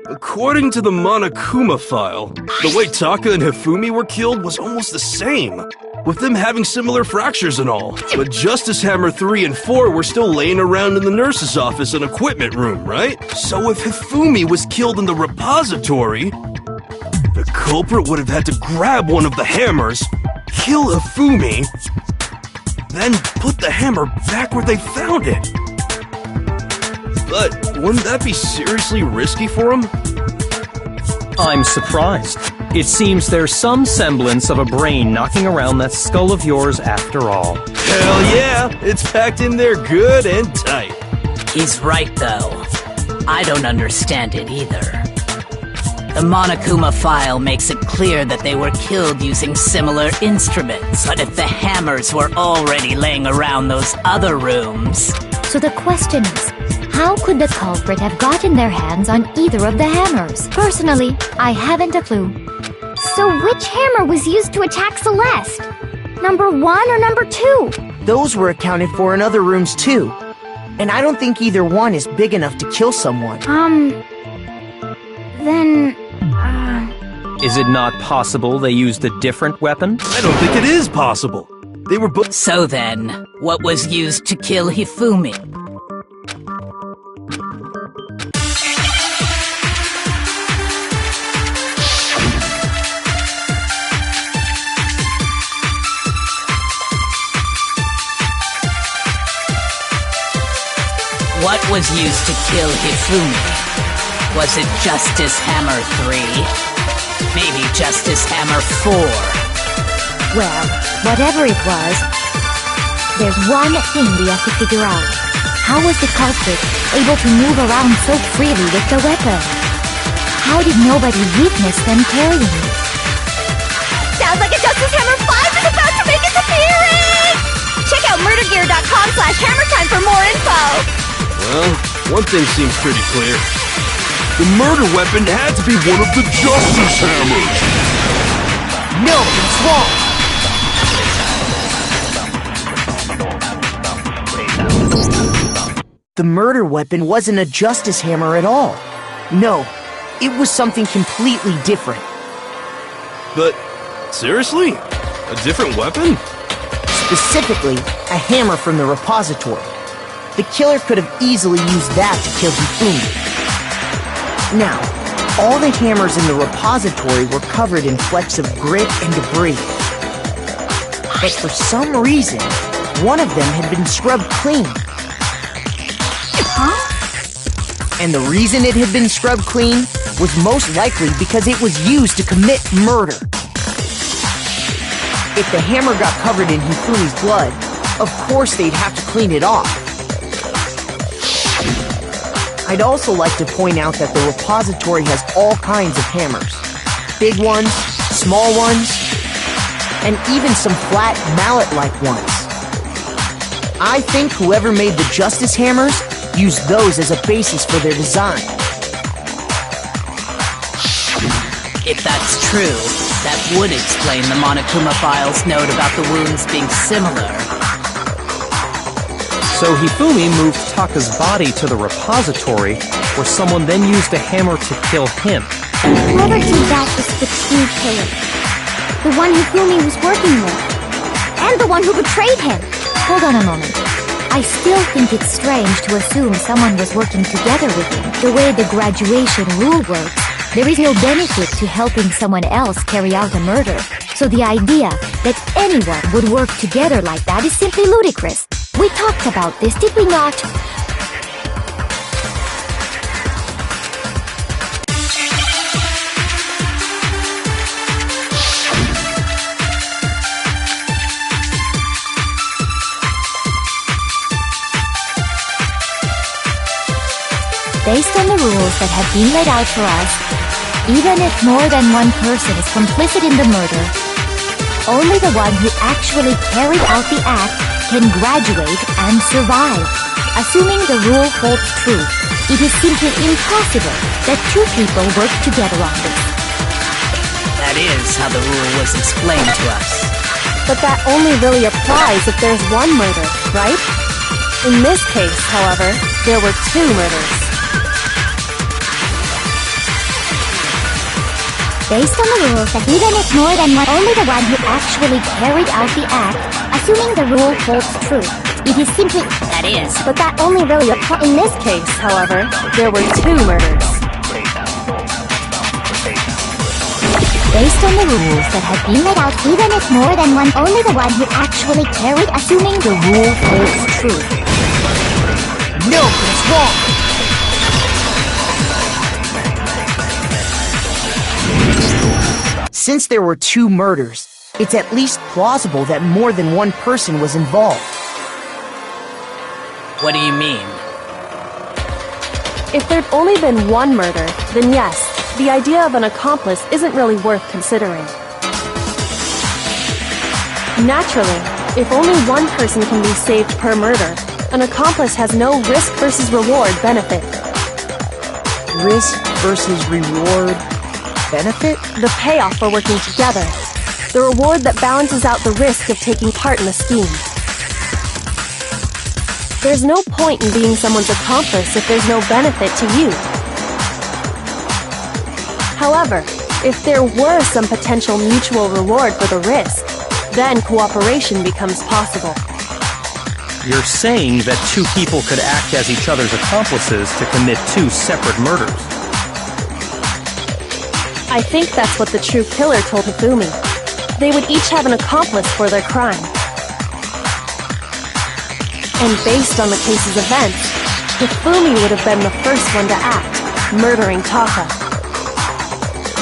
according to the Monokuma file, the way Taka and Hifumi were killed was almost the same, with them having similar fractures and all. But Justice Hammer 3 and 4 were still laying around in the nurse's office and equipment room, right? So if Hifumi was killed in the repository, the culprit would have had to grab one of the hammers, kill Hifumi, then put the hammer back where they found it. But wouldn't that be seriously risky for him? I'm surprised. It seems there's some semblance of a brain knocking around that skull of yours after all. Hell yeah! It's packed in there good and tight. He's right, though. I don't understand it either. The Monokuma file makes it clear that they were killed using similar instruments, but if the hammers were already laying around those other rooms... So the question is, how could the culprit have gotten their hands on either of the hammers? Personally, I haven't a clue. So which hammer was used to attack Celeste? Number 1 or number 2? Those were accounted for in other rooms too. And I don't think either one is big enough to kill someone. Then... Is it not possible they used a different weapon? I don't think it is possible. They were both. So then, what was used to kill Hifumi? What was used to kill Hifumi? Was it Justice Hammer 3? Maybe Justice Hammer 4? Well, whatever it was, there's one thing we have to figure out. How was the culprit able to move around so freely with the weapon? How did nobody witness them carrying it? Sounds like a Justice Hammer 5 is about to make its appearance! Check out murdergear.com/hammertime for more info! Well, one thing seems pretty clear. The murder weapon had to be one of the Justice Hammers! No, it's wrong! The murder weapon wasn't a Justice Hammer at all. No, it was something completely different. But, seriously? A different weapon? Specifically, a hammer from the repository. The killer could have easily used that to kill Hifumi. Now, all the hammers in the repository were covered in flecks of grit and debris. But for some reason, one of them had been scrubbed clean. And the reason it had been scrubbed clean was most likely because it was used to commit murder. If the hammer got covered in Hifumi's blood, of course they'd have to clean it off. I'd also like to point out that the repository has all kinds of hammers. Big ones, small ones, and even some flat mallet-like ones. I think whoever made the Justice Hammers used those as a basis for their design. If that's true, that would explain the Monokuma file's note about the wounds being similar. So Hifumi moved Taka's body to the repository, where someone then used a hammer to kill him. Whoever did that was the true killer. The one Hifumi was working with. And the one who betrayed him. Hold on a moment. I still think it's strange to assume someone was working together with him. The way the graduation rule works, there is no benefit to helping someone else carry out a murder. So the idea that anyone would work together like that is simply ludicrous. We talked about this, did we not? Based on the rules that have been laid out for us, even if more than one person is complicit in the murder, only the one who actually carried out the act can graduate and survive. Assuming the rule holds true, it is simply impossible that two people work together on this. That is how the rule was explained to us. But that only really applies if there's one murder, right? In this case, however, there were two murders. Based on the rules that even if more than one, only the one who actually carried out the act, assuming the rule holds true, it is simply... That is. But that only really applies. In this case, however, there were two murders. Based on the rules that have been laid out, even if more than one, only the one who actually carried, assuming the rule holds true. No, it's wrong! Since there were two murders, it's at least plausible that more than one person was involved. What do you mean? If there'd only been one murder, then yes, the idea of an accomplice isn't really worth considering. Naturally, if only one person can be saved per murder, an accomplice has no risk versus reward benefit. Risk versus reward benefit? The payoff for working together. The reward that balances out the risk of taking part in the scheme. There's no point in being someone's accomplice if there's no benefit to you. However, if there were some potential mutual reward for the risk, then cooperation becomes possible. You're saying that two people could act as each other's accomplices to commit two separate murders. I think that's what the true killer told Hifumi. They would each have an accomplice for their crime. And based on the case's events, Hifumi would have been the first one to act, murdering Taka.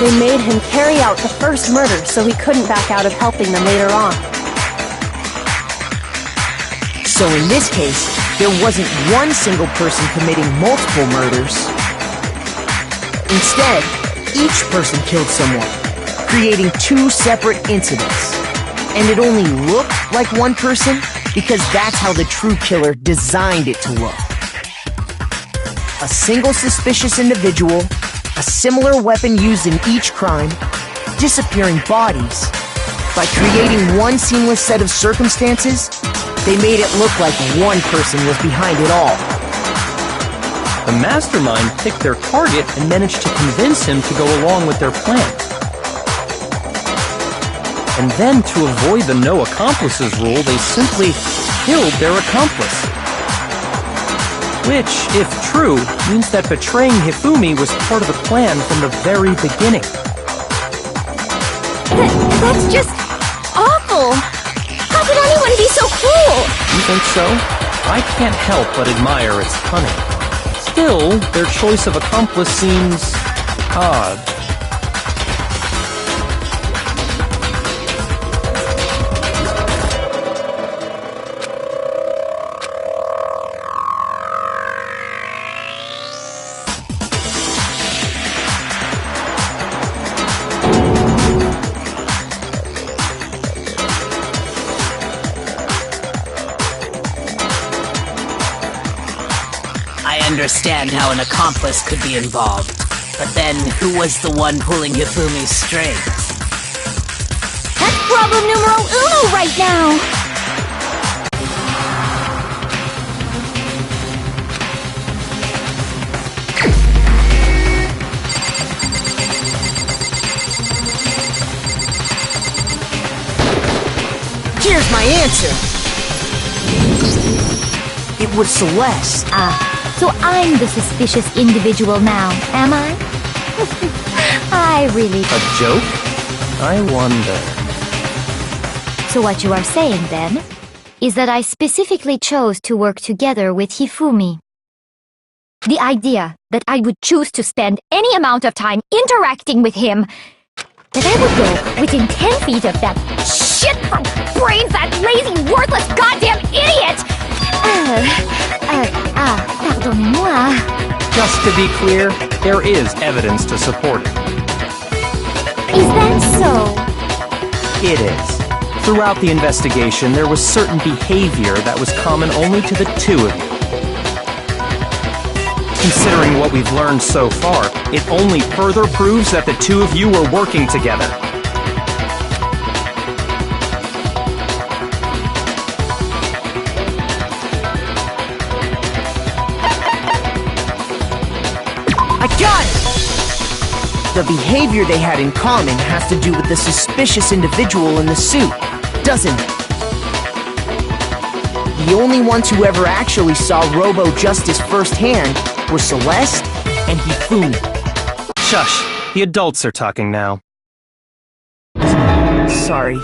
They made him carry out the first murder so he couldn't back out of helping them later on. So in this case, there wasn't one single person committing multiple murders. Instead, each person killed someone, creating two separate incidents. And it only looked like one person because that's how the true killer designed it to look. A single suspicious individual, a similar weapon used in each crime, disappearing bodies. By creating one seamless set of circumstances, they made it look like one person was behind it all. The mastermind picked their target and managed to convince him to go along with their plan. And then, to avoid the no accomplices rule, they simply killed their accomplice. Which, if true, means that betraying Hifumi was part of the plan from the very beginning. That's just awful! How could anyone be so cruel? You think so? I can't help but admire its cunning. Still, their choice of accomplice seems odd. I understand how an accomplice could be involved, but then who was the one pulling Hifumi's strings? That's problem numero uno right now! Here's my answer! It was Celeste. So I'm the suspicious individual now, am I? I really... A joke? I wonder. So what you are saying, then, is that I specifically chose to work together with Hifumi. The idea that I would choose to spend any amount of time interacting with him, that I would go within 10 feet of that shit from brains, that lazy, worthless goddamn idiot! Pardonnez-moi. Just to be clear, there is evidence to support it. Is that so? It is. Throughout the investigation, there was certain behavior that was common only to the two of you. Considering what we've learned so far, it only further proves that the two of you were working together. I got it! The behavior they had in common has to do with the suspicious individual in the suit, doesn't it? The only ones who ever actually saw Robo-Justice firsthand were Celeste and Hifumi. Shush! The adults are talking now. Sorry.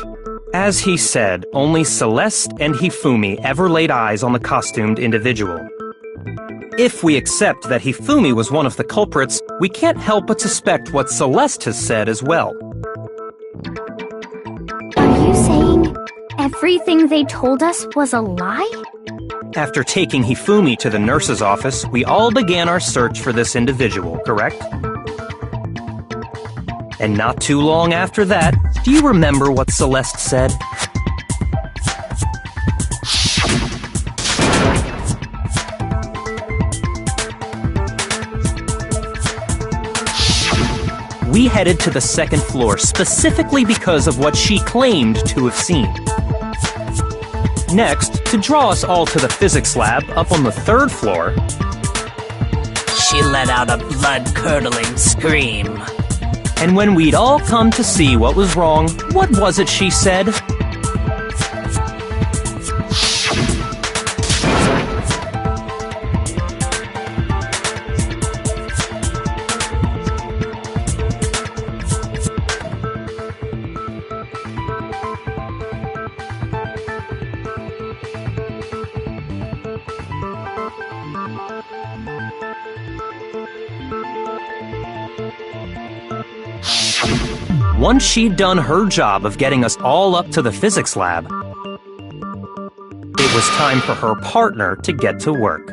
As he said, only Celeste and Hifumi ever laid eyes on the costumed individual. If we accept that Hifumi was one of the culprits, we can't help but suspect what Celeste has said as well. Are you saying everything they told us was a lie? After taking Hifumi to the nurse's office, we all began our search for this individual, correct? And not too long after that, do you remember what Celeste said? We headed to the second floor specifically because of what she claimed to have seen. Next, to draw us all to the physics lab up on the third floor, She let out a blood-curdling scream. and when we'd all come to see what was wrong, what was it she said? Once she'd done her job of getting us all up to the physics lab, it was time for her partner to get to work.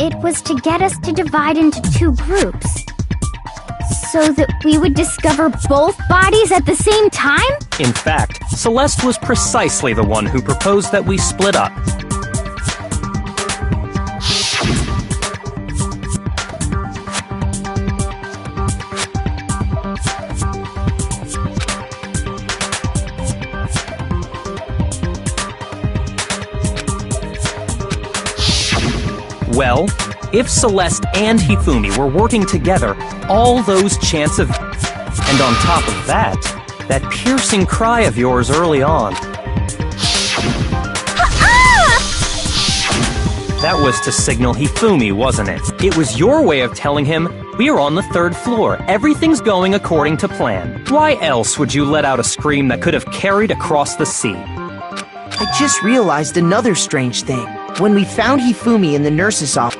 It was to get us to divide into two groups. So that we would discover both bodies at the same time? In fact, Celeste was precisely the one who proposed that we split up. Well, if Celeste and Hifumi were working together, all those chants of... And on top of that, that piercing cry of yours early on. That was to signal Hifumi, wasn't it? It was your way of telling him, we're on the third floor, everything's going according to plan. Why else would you let out a scream that could have carried across the sea? I just realized another strange thing. When we found Hifumi in the nurse's office,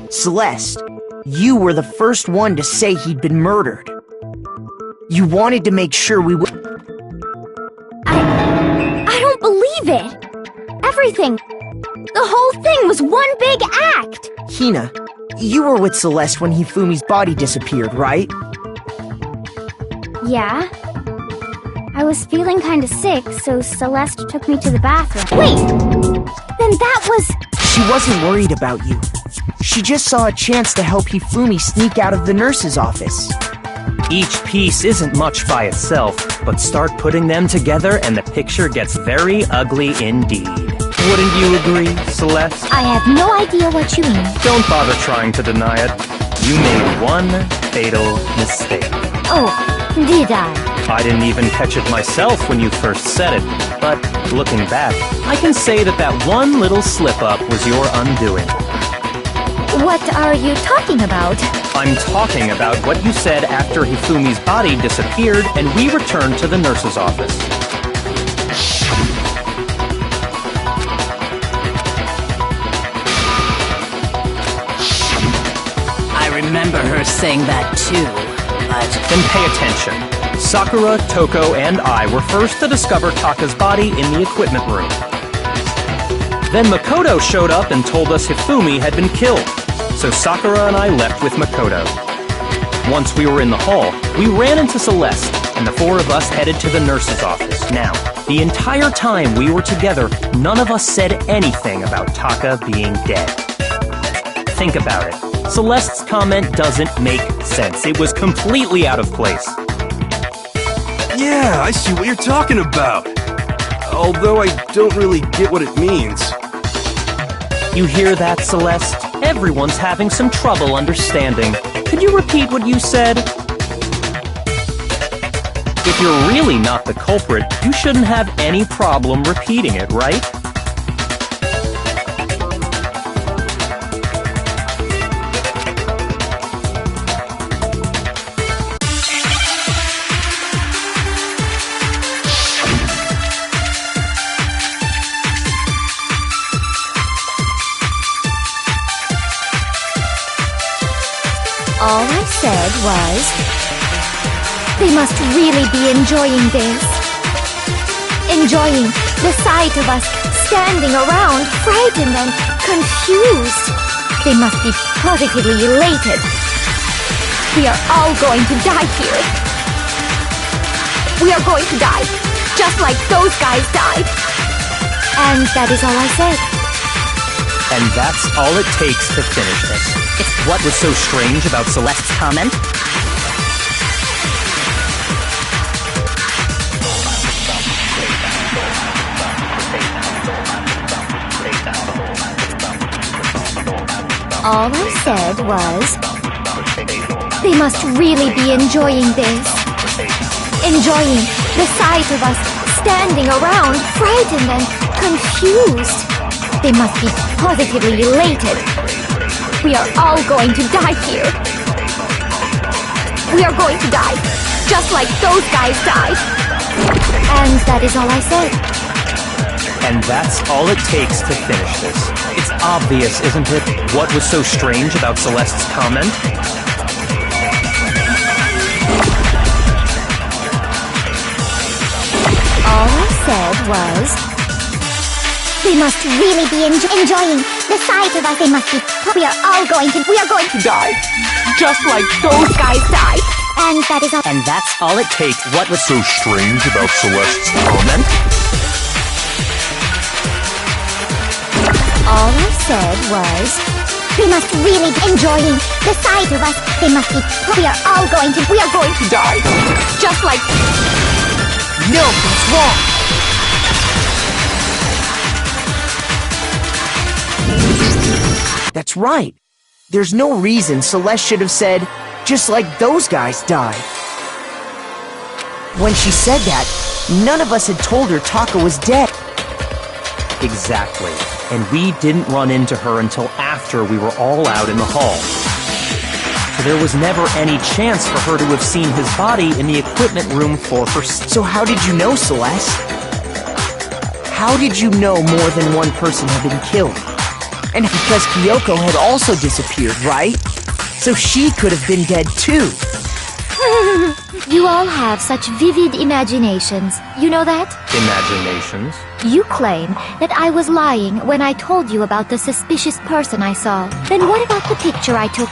Celeste, you were the first one to say he'd been murdered. You wanted to make sure we would... I don't believe it! Everything! The whole thing was one big act! Hina, you were with Celeste when Hifumi's body disappeared, right? Yeah? I was feeling kinda sick, so Celeste took me to the bathroom. Wait! Then that was... She wasn't worried about you. She just saw a chance to help Hifumi sneak out of the nurse's office. Each piece isn't much by itself, but start putting them together and the picture gets very ugly indeed. Wouldn't you agree, Celeste? I have no idea what you mean. Don't bother trying to deny it. You made one fatal mistake. Oh, did I? I didn't even catch it myself when you first said it, but looking back, I can say that that one little slip-up was your undoing. What are you talking about? I'm talking about what you said after Hifumi's body disappeared and we returned to the nurse's office. I remember her saying that too, but... Then pay attention. Sakura, Toko, and I were first to discover Taka's body in the equipment room. Then Makoto showed up and told us Hifumi had been killed, so Sakura and I left with Makoto. Once we were in the hall, we ran into Celeste, and the four of us headed to the nurse's office. Now, the entire time we were together, none of us said anything about Taka being dead. Think about it. Celeste's comment doesn't make sense. It was completely out of place. Yeah, I see what you're talking about. Although I don't really get what it means. You hear that, Celeste? Everyone's having some trouble understanding. Could you repeat what you said? If you're really not the culprit, you shouldn't have any problem repeating it, right? I said was, they must really be enjoying this. Enjoying the sight of us standing around, frightened and confused. They must be positively elated. We are all going to die here. We are going to die, just like those guys died. And that is all I said. And that's all it takes to finish this. It's what was so strange about Celeste's comment? All I said was, they must really be enjoying this. Enjoying the sight of us standing around, frightened and confused. They must be positively elated. We are all going to die here. We are going to die, just like those guys died. And that is all I said. And that's all it takes to finish this. It's obvious, isn't it? What was so strange about Celeste's comment? All I said was, they must really be enjoying the sight of us. They must be. We are going to die, just like those guys died. And that is all. And that's all it takes. What was so strange about Celeste's comment? All I said was, they must really be enjoying the sight of us. They must be. We are going to die, just like. No, that's wrong. That's right. There's no reason Celeste should have said, just like those guys died. When she said that, none of us had told her Taka was dead. Exactly. And we didn't run into her until after we were all out in the hall. So there was never any chance for her to have seen his body in the equipment room for her. So how did you know, Celeste? How did you know more than one person had been killed? And because Kyoko had also disappeared, right? So she could have been dead too. You all have such vivid imaginations. You know that? Imaginations? You claim that I was lying when I told you about the suspicious person I saw. Then what about the picture I took?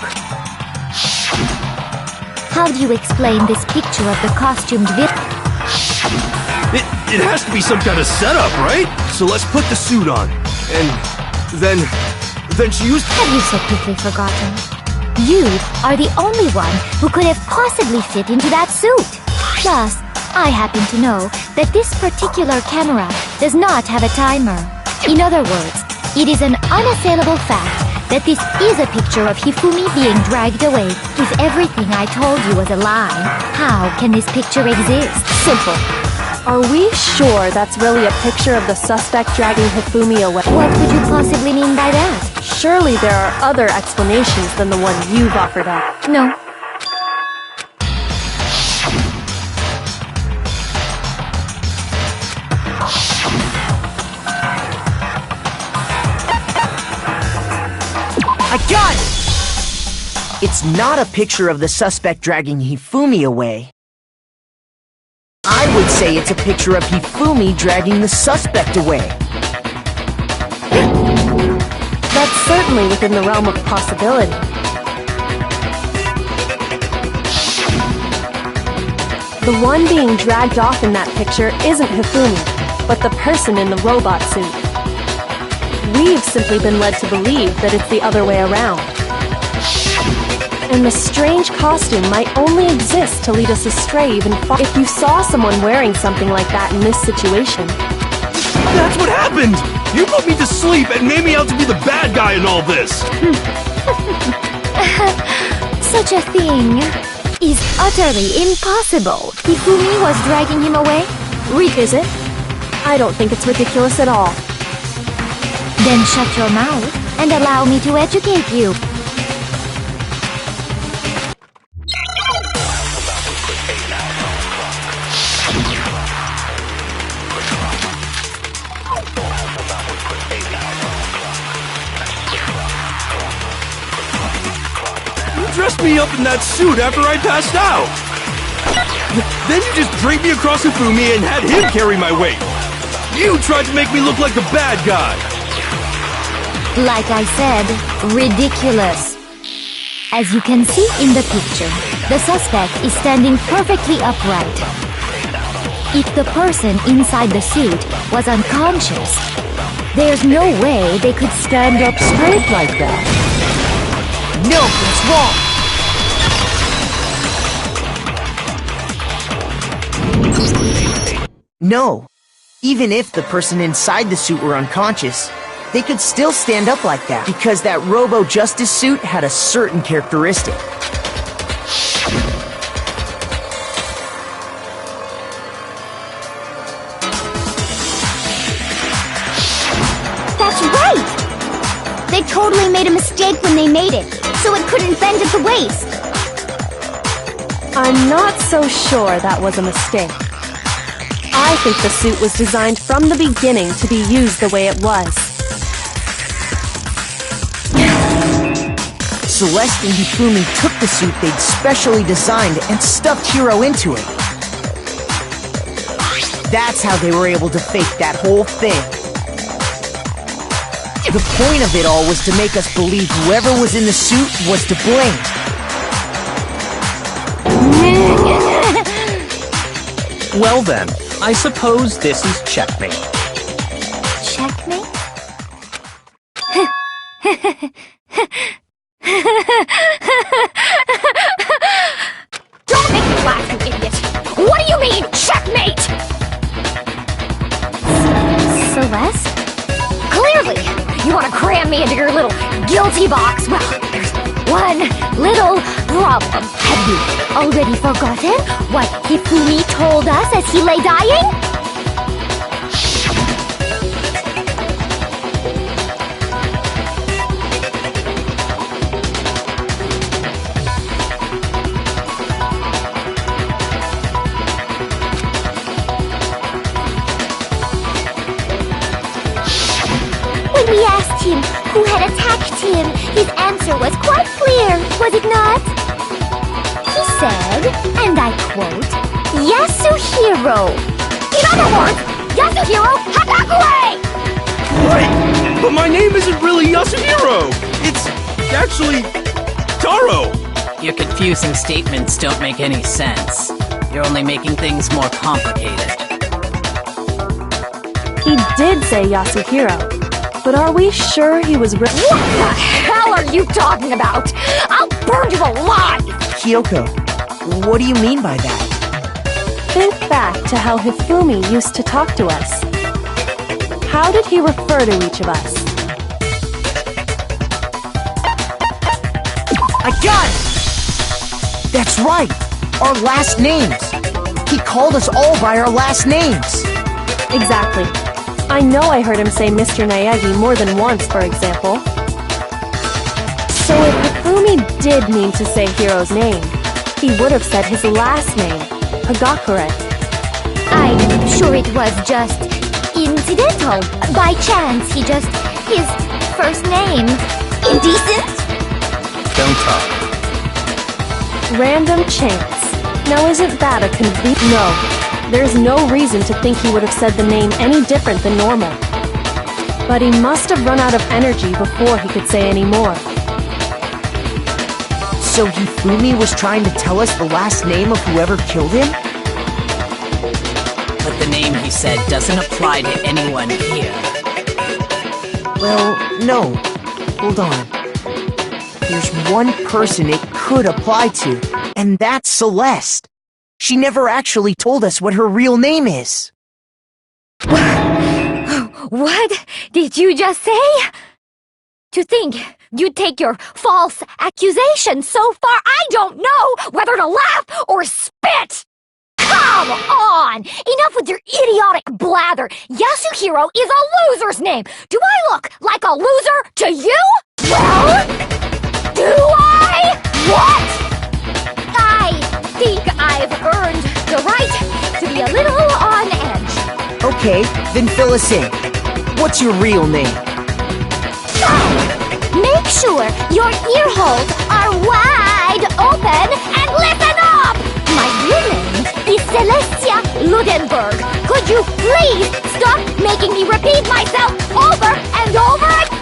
How do you explain this picture of the costumed villain? It has to be some kind of setup, right? So let's put the suit on. And then she used... Have you so quickly forgotten? You are the only one who could have possibly fit into that suit. Plus, I happen to know that this particular camera does not have a timer. In other words, it is an unassailable fact that this is a picture of Hifumi being dragged away. If everything I told you was a lie, how can this picture exist? Simple. Are we sure that's really a picture of the suspect dragging Hifumi away? What could you possibly mean by that? Surely there are other explanations than the one you've offered up. No. I got it! It's not a picture of the suspect dragging Hifumi away. I would say it's a picture of Hifumi dragging the suspect away. That's certainly within the realm of possibility. The one being dragged off in that picture isn't Hifumi, but the person in the robot suit. We've simply been led to believe that it's the other way around. And the strange costume might only exist to lead us astray even far. If you saw someone wearing something like that in this situation... That's what happened! You put me to sleep and made me out to be the bad guy in all this! Such a thing is utterly impossible. Hifumi was dragging him away? Is it? I don't think it's ridiculous at all. Then shut your mouth and allow me to educate you. Dressed locked me up in that suit after I passed out. Then you just draped me across Hifumi and had him carry my weight. You tried to make me look like the bad guy. Like I said, ridiculous. As you can see in the picture, the suspect is standing perfectly upright. If the person inside the suit was unconscious, there's no way they could stand up straight like that. No, that's wrong. No. Even if the person inside the suit were unconscious, they could still stand up like that, because that Robo-Justice suit had a certain characteristic. That's right! They totally made a mistake when they made it, so it couldn't bend at the waist. I'm not so sure that was a mistake. I think the suit was designed from the beginning to be used the way it was. Celeste and Hifumi took the suit they'd specially designed and stuffed Hiro into it. That's how they were able to fake that whole thing. The point of it all was to make us believe whoever was in the suit was to blame. Well then, I suppose this is checkmate. Checkmate? Don't make me laugh, you idiot! What do you mean, checkmate? Celeste? Clearly, you want to cram me into your little guilty box. Well, there's one little problem. Have you already forgotten what Hifumi told us as he lay dying? When we asked him who had attacked him, his answer was quite clear, was it not? He said, and I quote, Yasuhiro. In other words, Yasuhiro Hadakue! Wait, but my name isn't really Yasuhiro. It's actually Taro. Your confusing statements don't make any sense. You're only making things more complicated. He did say Yasuhiro, but are we sure he was What the hell are you talking about? I'll burn you alive! Kyoko, what do you mean by that? Think back to how Hifumi used to talk to us. How did he refer to each of us? I got it! That's right! Our last names! He called us all by our last names! Exactly. I know I heard him say Mr. Naegi more than once, for example. So if Hifumi did mean to say Hiro's name, he would have said his last name, Hagakure. I'm sure it was just incidental. By chance, his first name. Indecent? Don't talk. Random chance. Now isn't that a No. There's no reason to think he would have said the name any different than normal. But he must have run out of energy before he could say any more. So Hifumi was trying to tell us the last name of whoever killed him? But the name he said doesn't apply to anyone here. Well, no. Hold on. There's one person it could apply to, and that's Celeste. She never actually told us what her real name is. What did you just say? To think you'd take your false accusation so far, I don't know whether to laugh or spit! Come on! Enough with your idiotic blather! Yasuhiro is a loser's name! Do I look like a loser to you? Well, do I? What? I think I've earned the right to be a little on edge. Okay, then fill us in. What's your real name? Make sure your ear holes are wide wide open and listen up! My real name is Celestia Ludenberg. Could you please stop making me repeat myself over and over again?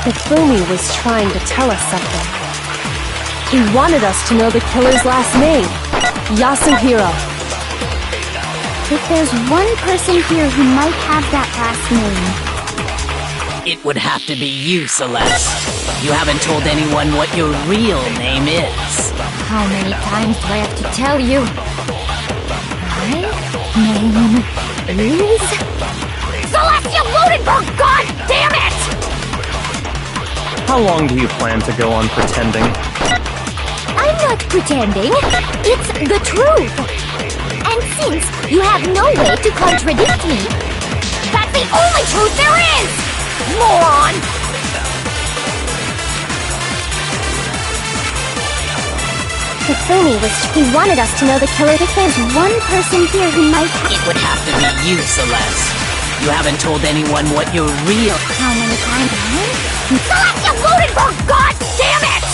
Hifumi was trying to tell us something. He wanted us to know the killer's last name, Yasuhiro. If there's one person here who might have that last name, It would have to be you, Celeste. You haven't told anyone what your real name is. how many times do I have to tell you? My name is Celestia Ludenberg! God damn it! How long do you plan to go on pretending? I'm not pretending. It's the truth. And since you have no way to contradict me, that's the only truth there is! Moron! He wanted us to know the killer. If there's one person here who might It would have to be you, Celeste. You haven't told anyone what your real... How many times? Celestia Ludenberg! God damn it!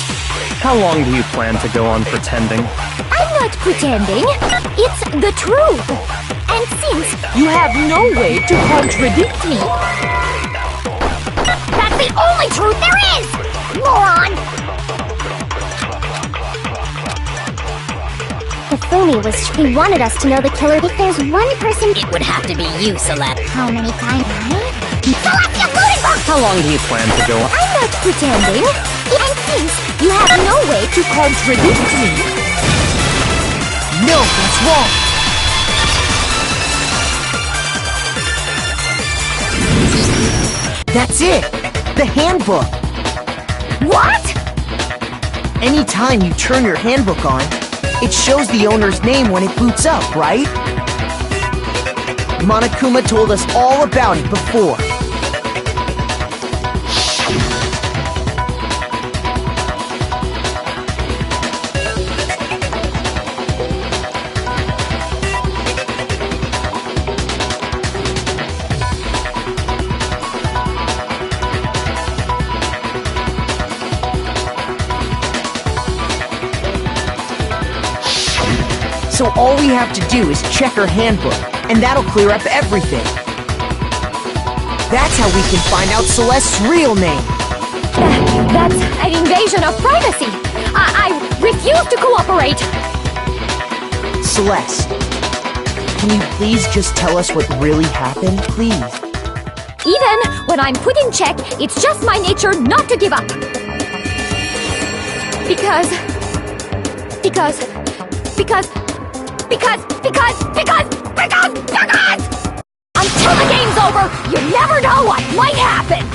How long do you plan to go on pretending? I'm not pretending. It's the truth. And since you have no way to contradict me, that's the only truth there is! Moron! He wanted us to know the killer. If there's one person... It would have to be you, Celeste. How many times? Celestia Ludenberg! How long do you plan to go on? I'm not pretending. And since you have no way to contradict me... No, that's wrong! That's it! The handbook! What? Anytime you turn your handbook on, it shows the owner's name when it boots up, right? Monokuma told us all about it before. So all we have to do is check her handbook, and that'll clear up everything. That's how we can find out Celeste's real name. That's an invasion of privacy. I refuse to cooperate. Celeste, can you please just tell us what really happened, please? Even when I'm put in check, it's just my nature not to give up. Because until the game's over, you never know what might happen!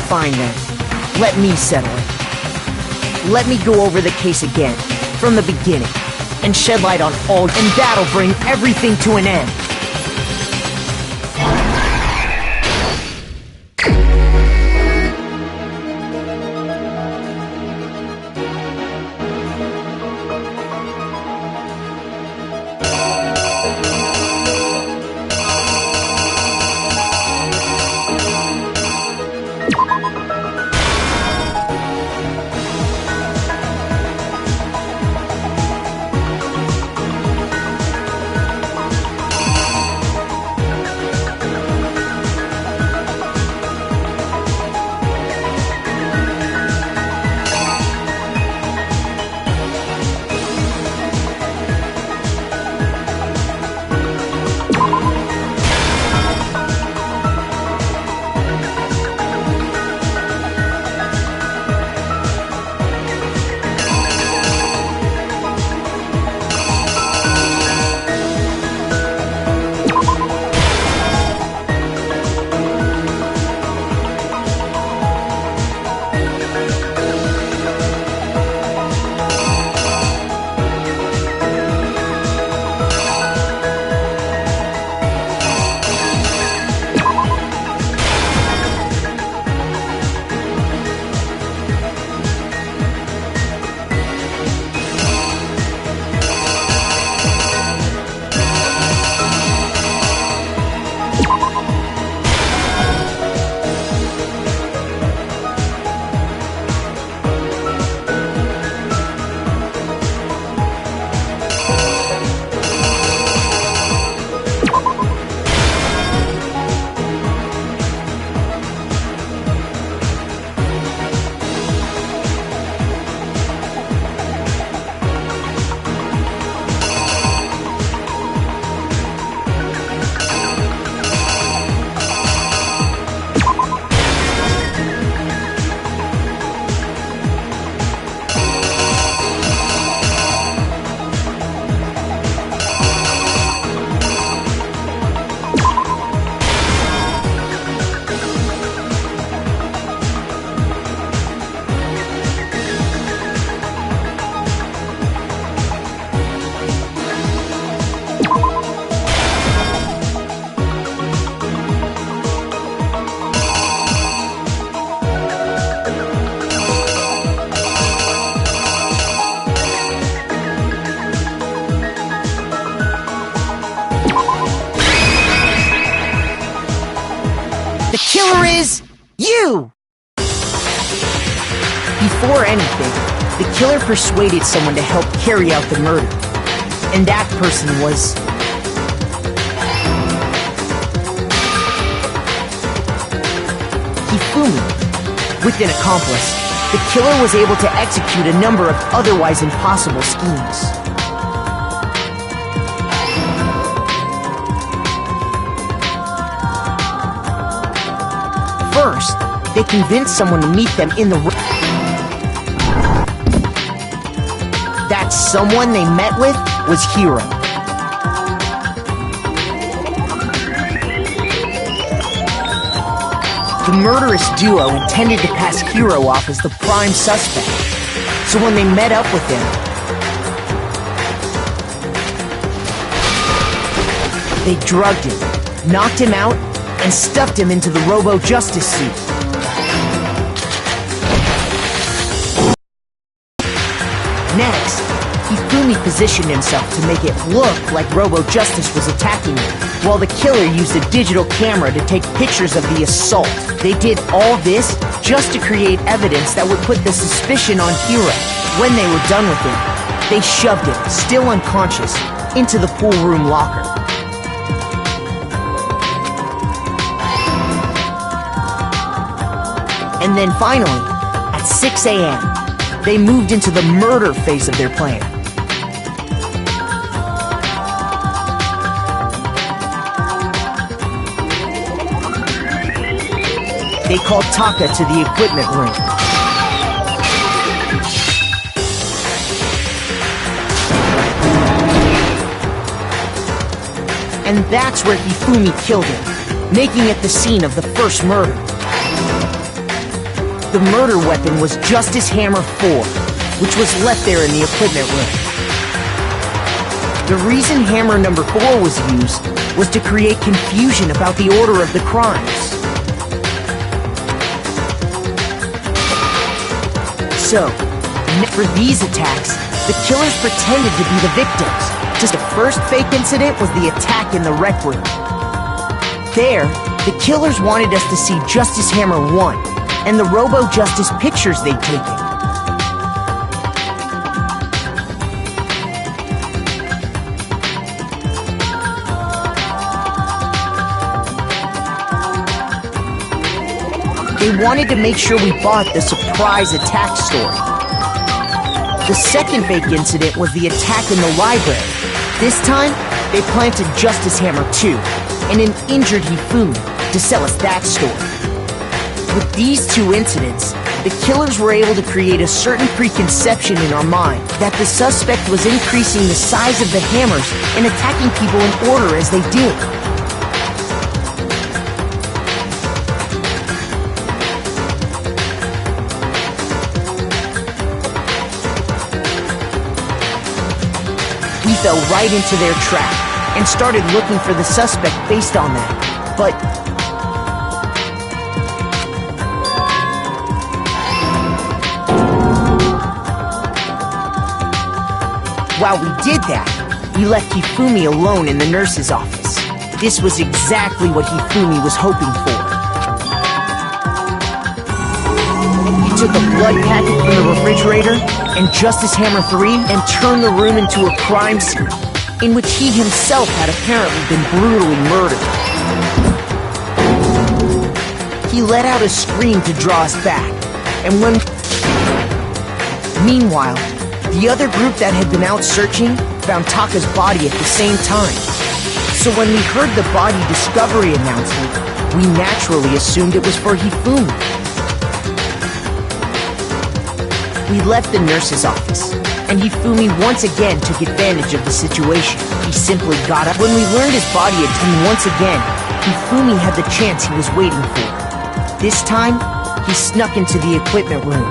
Fine then. Let me settle it. Let me go over the case again, from the beginning, and shed light on all, and that'll bring everything to an end. killer is you! Before anything, the killer persuaded someone to help carry out the murder. And that person was... Hifumi. With an accomplice, the killer was able to execute a number of otherwise impossible schemes. First, they convinced someone to meet them in the room. That someone they met with was Hiro. The murderous duo intended to pass Hiro off as the prime suspect, so when they met up with him, they drugged him, knocked him out, and stuffed him into the Robo-Justice suit. Next, Hifumi positioned himself to make it look like Robo-Justice was attacking him, while the killer used a digital camera to take pictures of the assault. They did all this just to create evidence that would put the suspicion on Hiro. When they were done with him, they shoved him, still unconscious, into the pool room locker. And then finally, at 6 a.m., they moved into the murder phase of their plan. They called Taka to the equipment room. And that's where Hifumi killed him, making it the scene of the first murder. The murder weapon was Justice Hammer 4, which was left there in the equipment room. The reason Hammer number 4 was used was to create confusion about the order of the crimes. So, for these attacks, the killers pretended to be the victims. Just the first fake incident was the attack in the rec room. There, the killers wanted us to see Justice Hammer 1, and the Robo-Justice pictures they'd taken. They wanted to make sure we bought the surprise attack story. The second fake incident was the attack in the library. This time, they planted Justice Hammer 2 and an injured Hifumi to sell us that story. With these two incidents, the killers were able to create a certain preconception in our mind that the suspect was increasing the size of the hammers and attacking people in order as they did. We fell right into their trap and started looking for the suspect based on that. But while we did that, we left Hifumi alone in the nurse's office. This was exactly what Hifumi was hoping for. He took a blood packet from the refrigerator and Justice Hammer 3 and turned the room into a crime scene in which he himself had apparently been brutally murdered. He let out a scream to draw us back, and when... Meanwhile, the other group that had been out searching found Taka's body at the same time. So when we heard the body discovery announcement, we naturally assumed it was for Hifumi. We left the nurse's office, and Hifumi once again took advantage of the situation. He simply got up. When we learned his body had turned once again, Hifumi had the chance he was waiting for. This time, he snuck into the equipment room.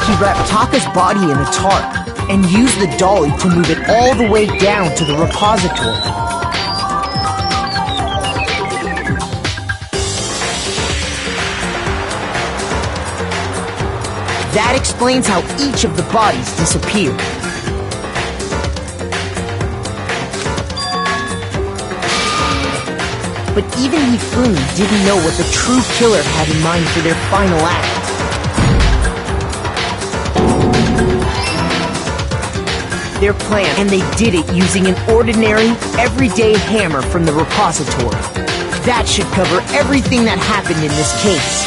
He wrapped Taka's body in a tarp and used the dolly to move it all the way down to the repository. That explains how each of the bodies disappeared. But even Hifumi didn't know what the true killer had in mind for their final act. Their plan, and they did it using an ordinary, everyday hammer from the repository. That should cover everything that happened in this case.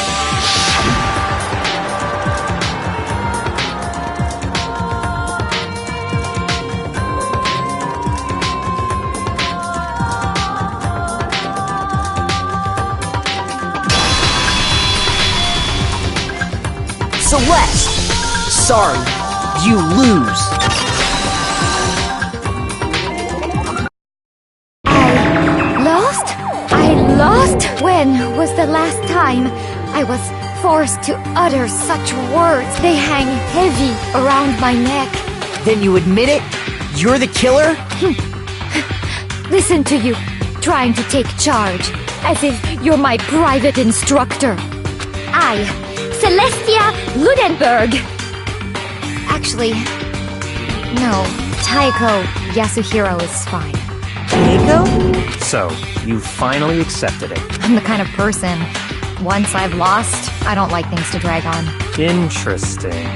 Celeste! Sorry, you lose. I lost? When was the last time I was forced to utter such words? They hang heavy around my neck. Then you admit it? You're the killer? Listen to you, trying to take charge, as if you're my private instructor. I, Celestia Ludenberg. Actually, no, Taiko Yasuhiro is fine. Taiko? So, you finally accepted it. I'm the kind of person, once I've lost, I don't like things to drag on. Interesting.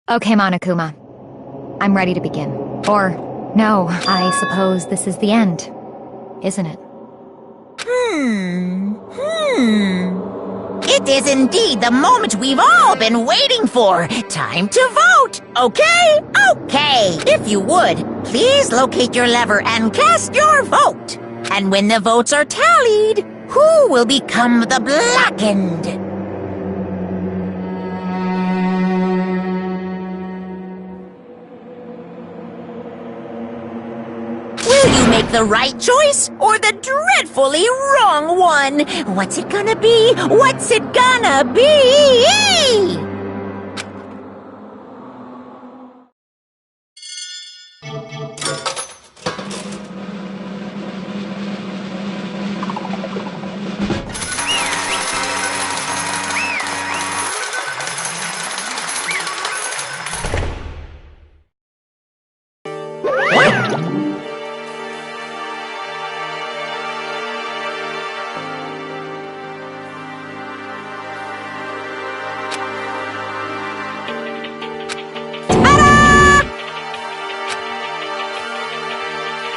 Okay, Monokuma. I'm ready to begin. Or, no, I suppose this is the end, isn't it? It is indeed the moment we've all been waiting for. Time to vote, okay? Okay. If you would, please locate your lever and cast your vote. And when the votes are tallied, who will become the blackened? Will you make the right choice or the dreadfully wrong one? What's it gonna be? What's it gonna be?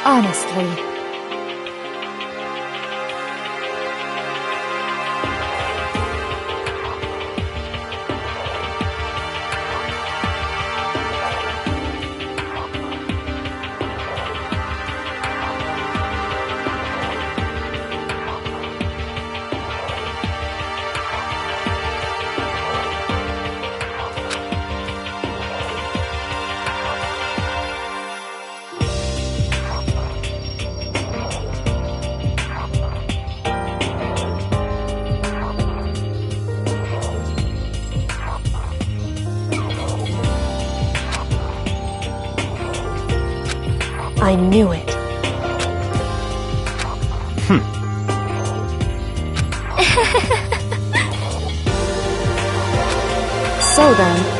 Honestly. I knew it. So then...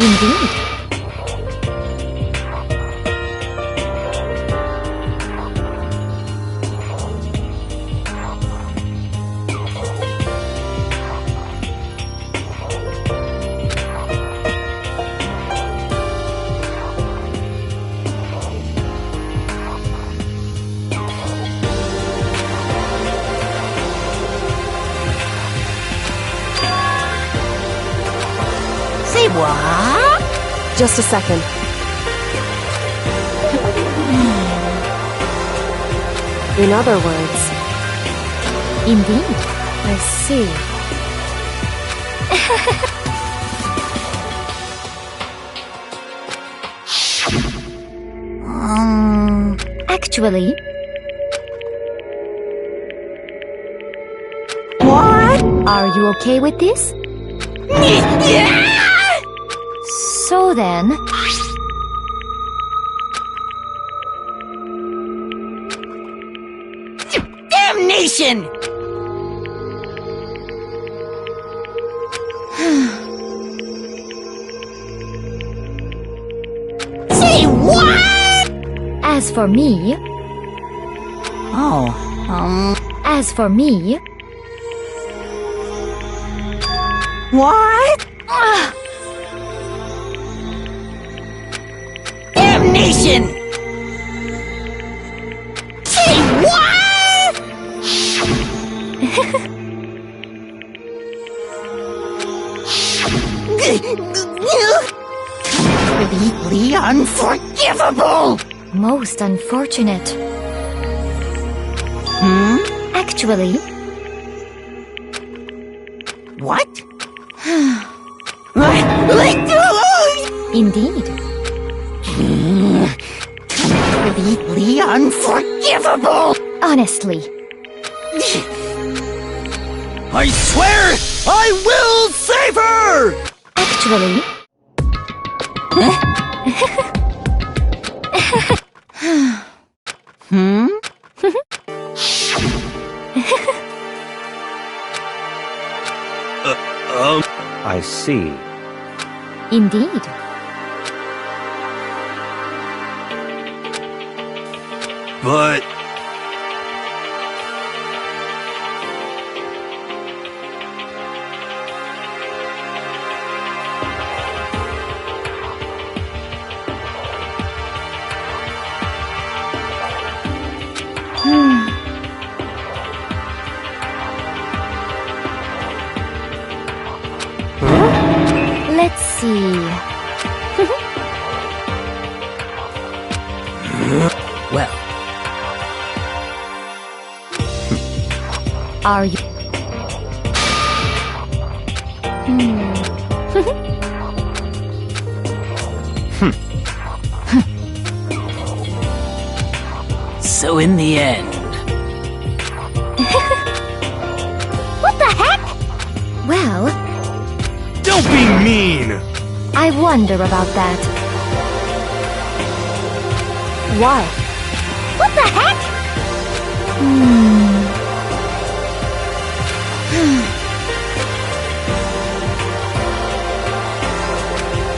Indeed. Say what? Just a second. In other words, Indeed. I see. Actually, What? are you okay with this? So then, Damnation! Say what? as for me, as for me, What? Damnation! Say what? Completely unforgivable! most unfortunate. Actually, What? Let go! indeed. Completely unforgivable! Honestly, I swear I will save her! actually, I see. indeed. But Let's see. Well, Are you? so in the end, What the heck? Well, don't be mean! I wonder about that. Why? What the heck?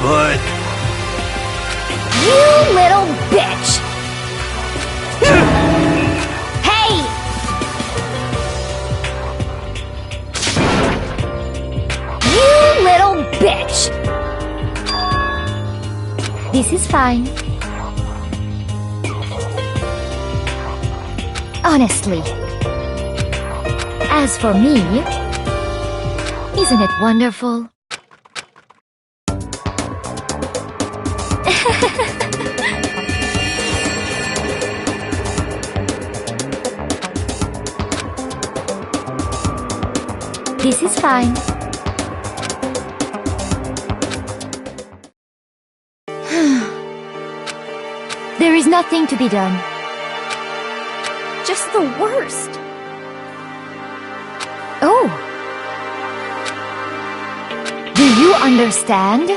But You little bitch! Hey! You little bitch! This is fine. Honestly. As for me, isn't it wonderful? This is fine. There is nothing to be done. just the worst. Oh. Do you understand?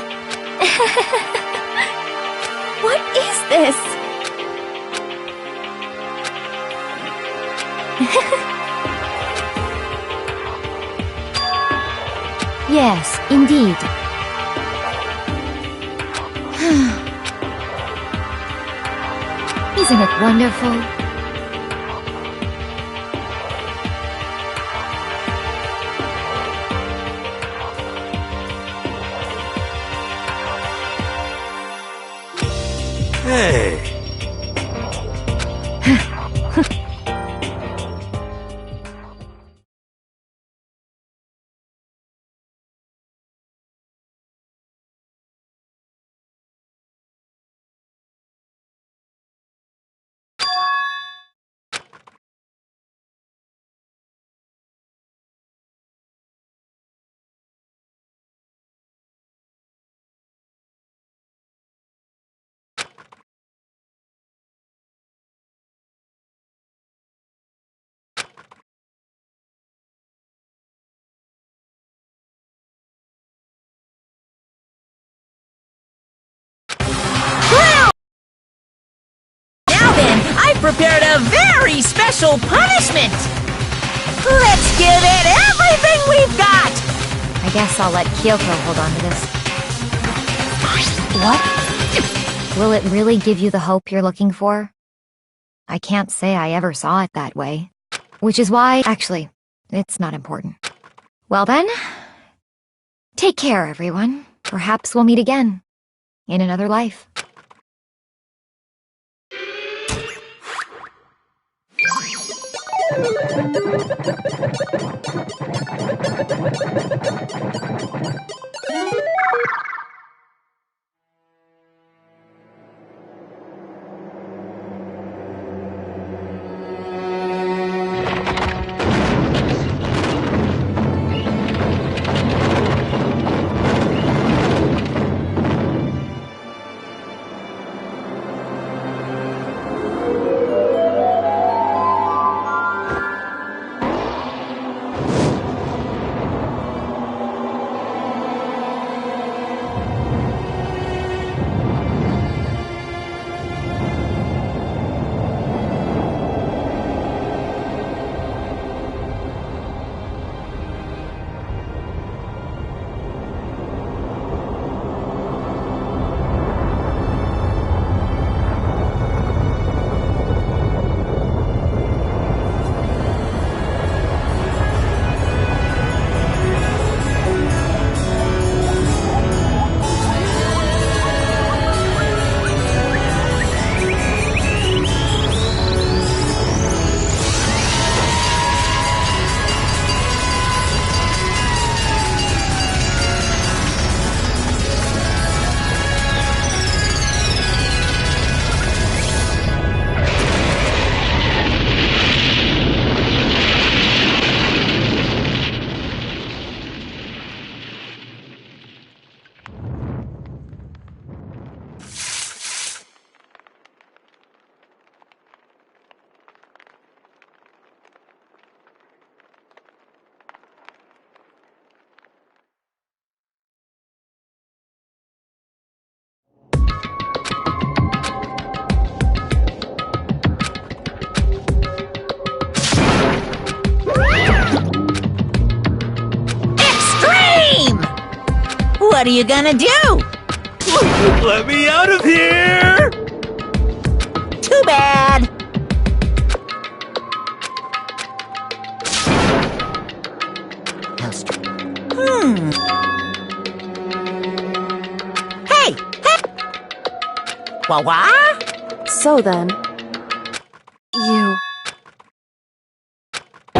What is this? Yes, indeed. Isn't it wonderful? hey, I've prepared a very special punishment! Let's give it everything we've got! I guess I'll let Kyoko hold on to this. What? Will it really give you the hope you're looking for? I can't say I ever saw it that way. Which is why, actually, it's not important. Well then, take care, everyone. Perhaps we'll meet again. In another life. What are you gonna do? Let me out of here! Too bad. Hey! Hey! What? So then... You...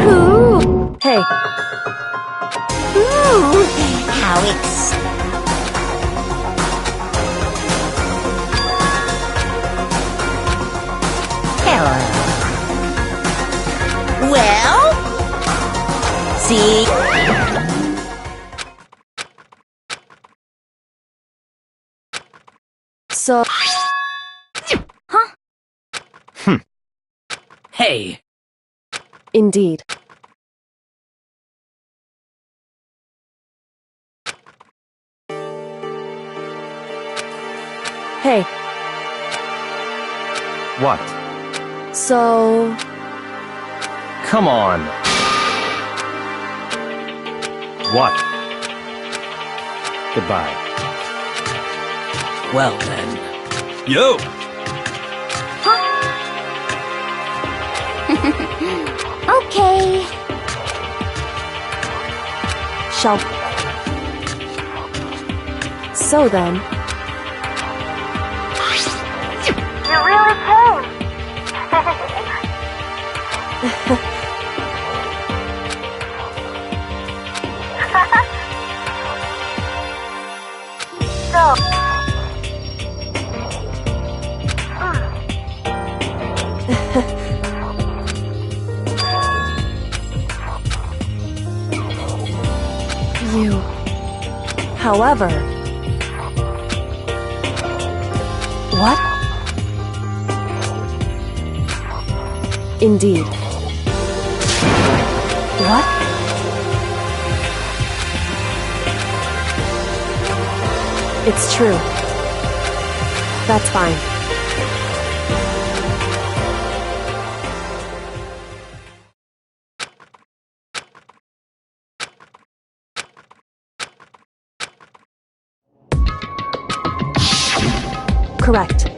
Ooh! Hey, Ooh, how it's... Hello. Well? See? so... Hey, Indeed. Hey, What? so... Come on. What? Goodbye. well then. Yo! Okay. Shall... So then... You really came. You... However... What? Indeed. What? It's true. That's fine. Correct.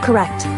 Correct.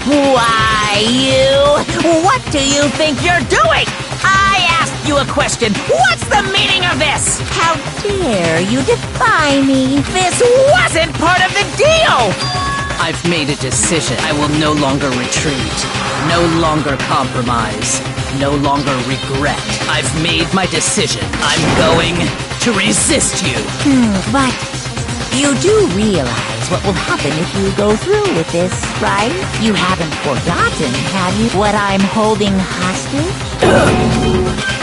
Why, you? What do you think you're doing? I asked you a question. What's the meaning of this? How dare you defy me? This wasn't part of the deal! I've made a decision. I will no longer retreat, no longer compromise, no longer regret. I've made my decision. I'm going to resist you. But you do realize what will happen if you go through with this, right? You haven't forgotten, have you, what I'm holding hostage?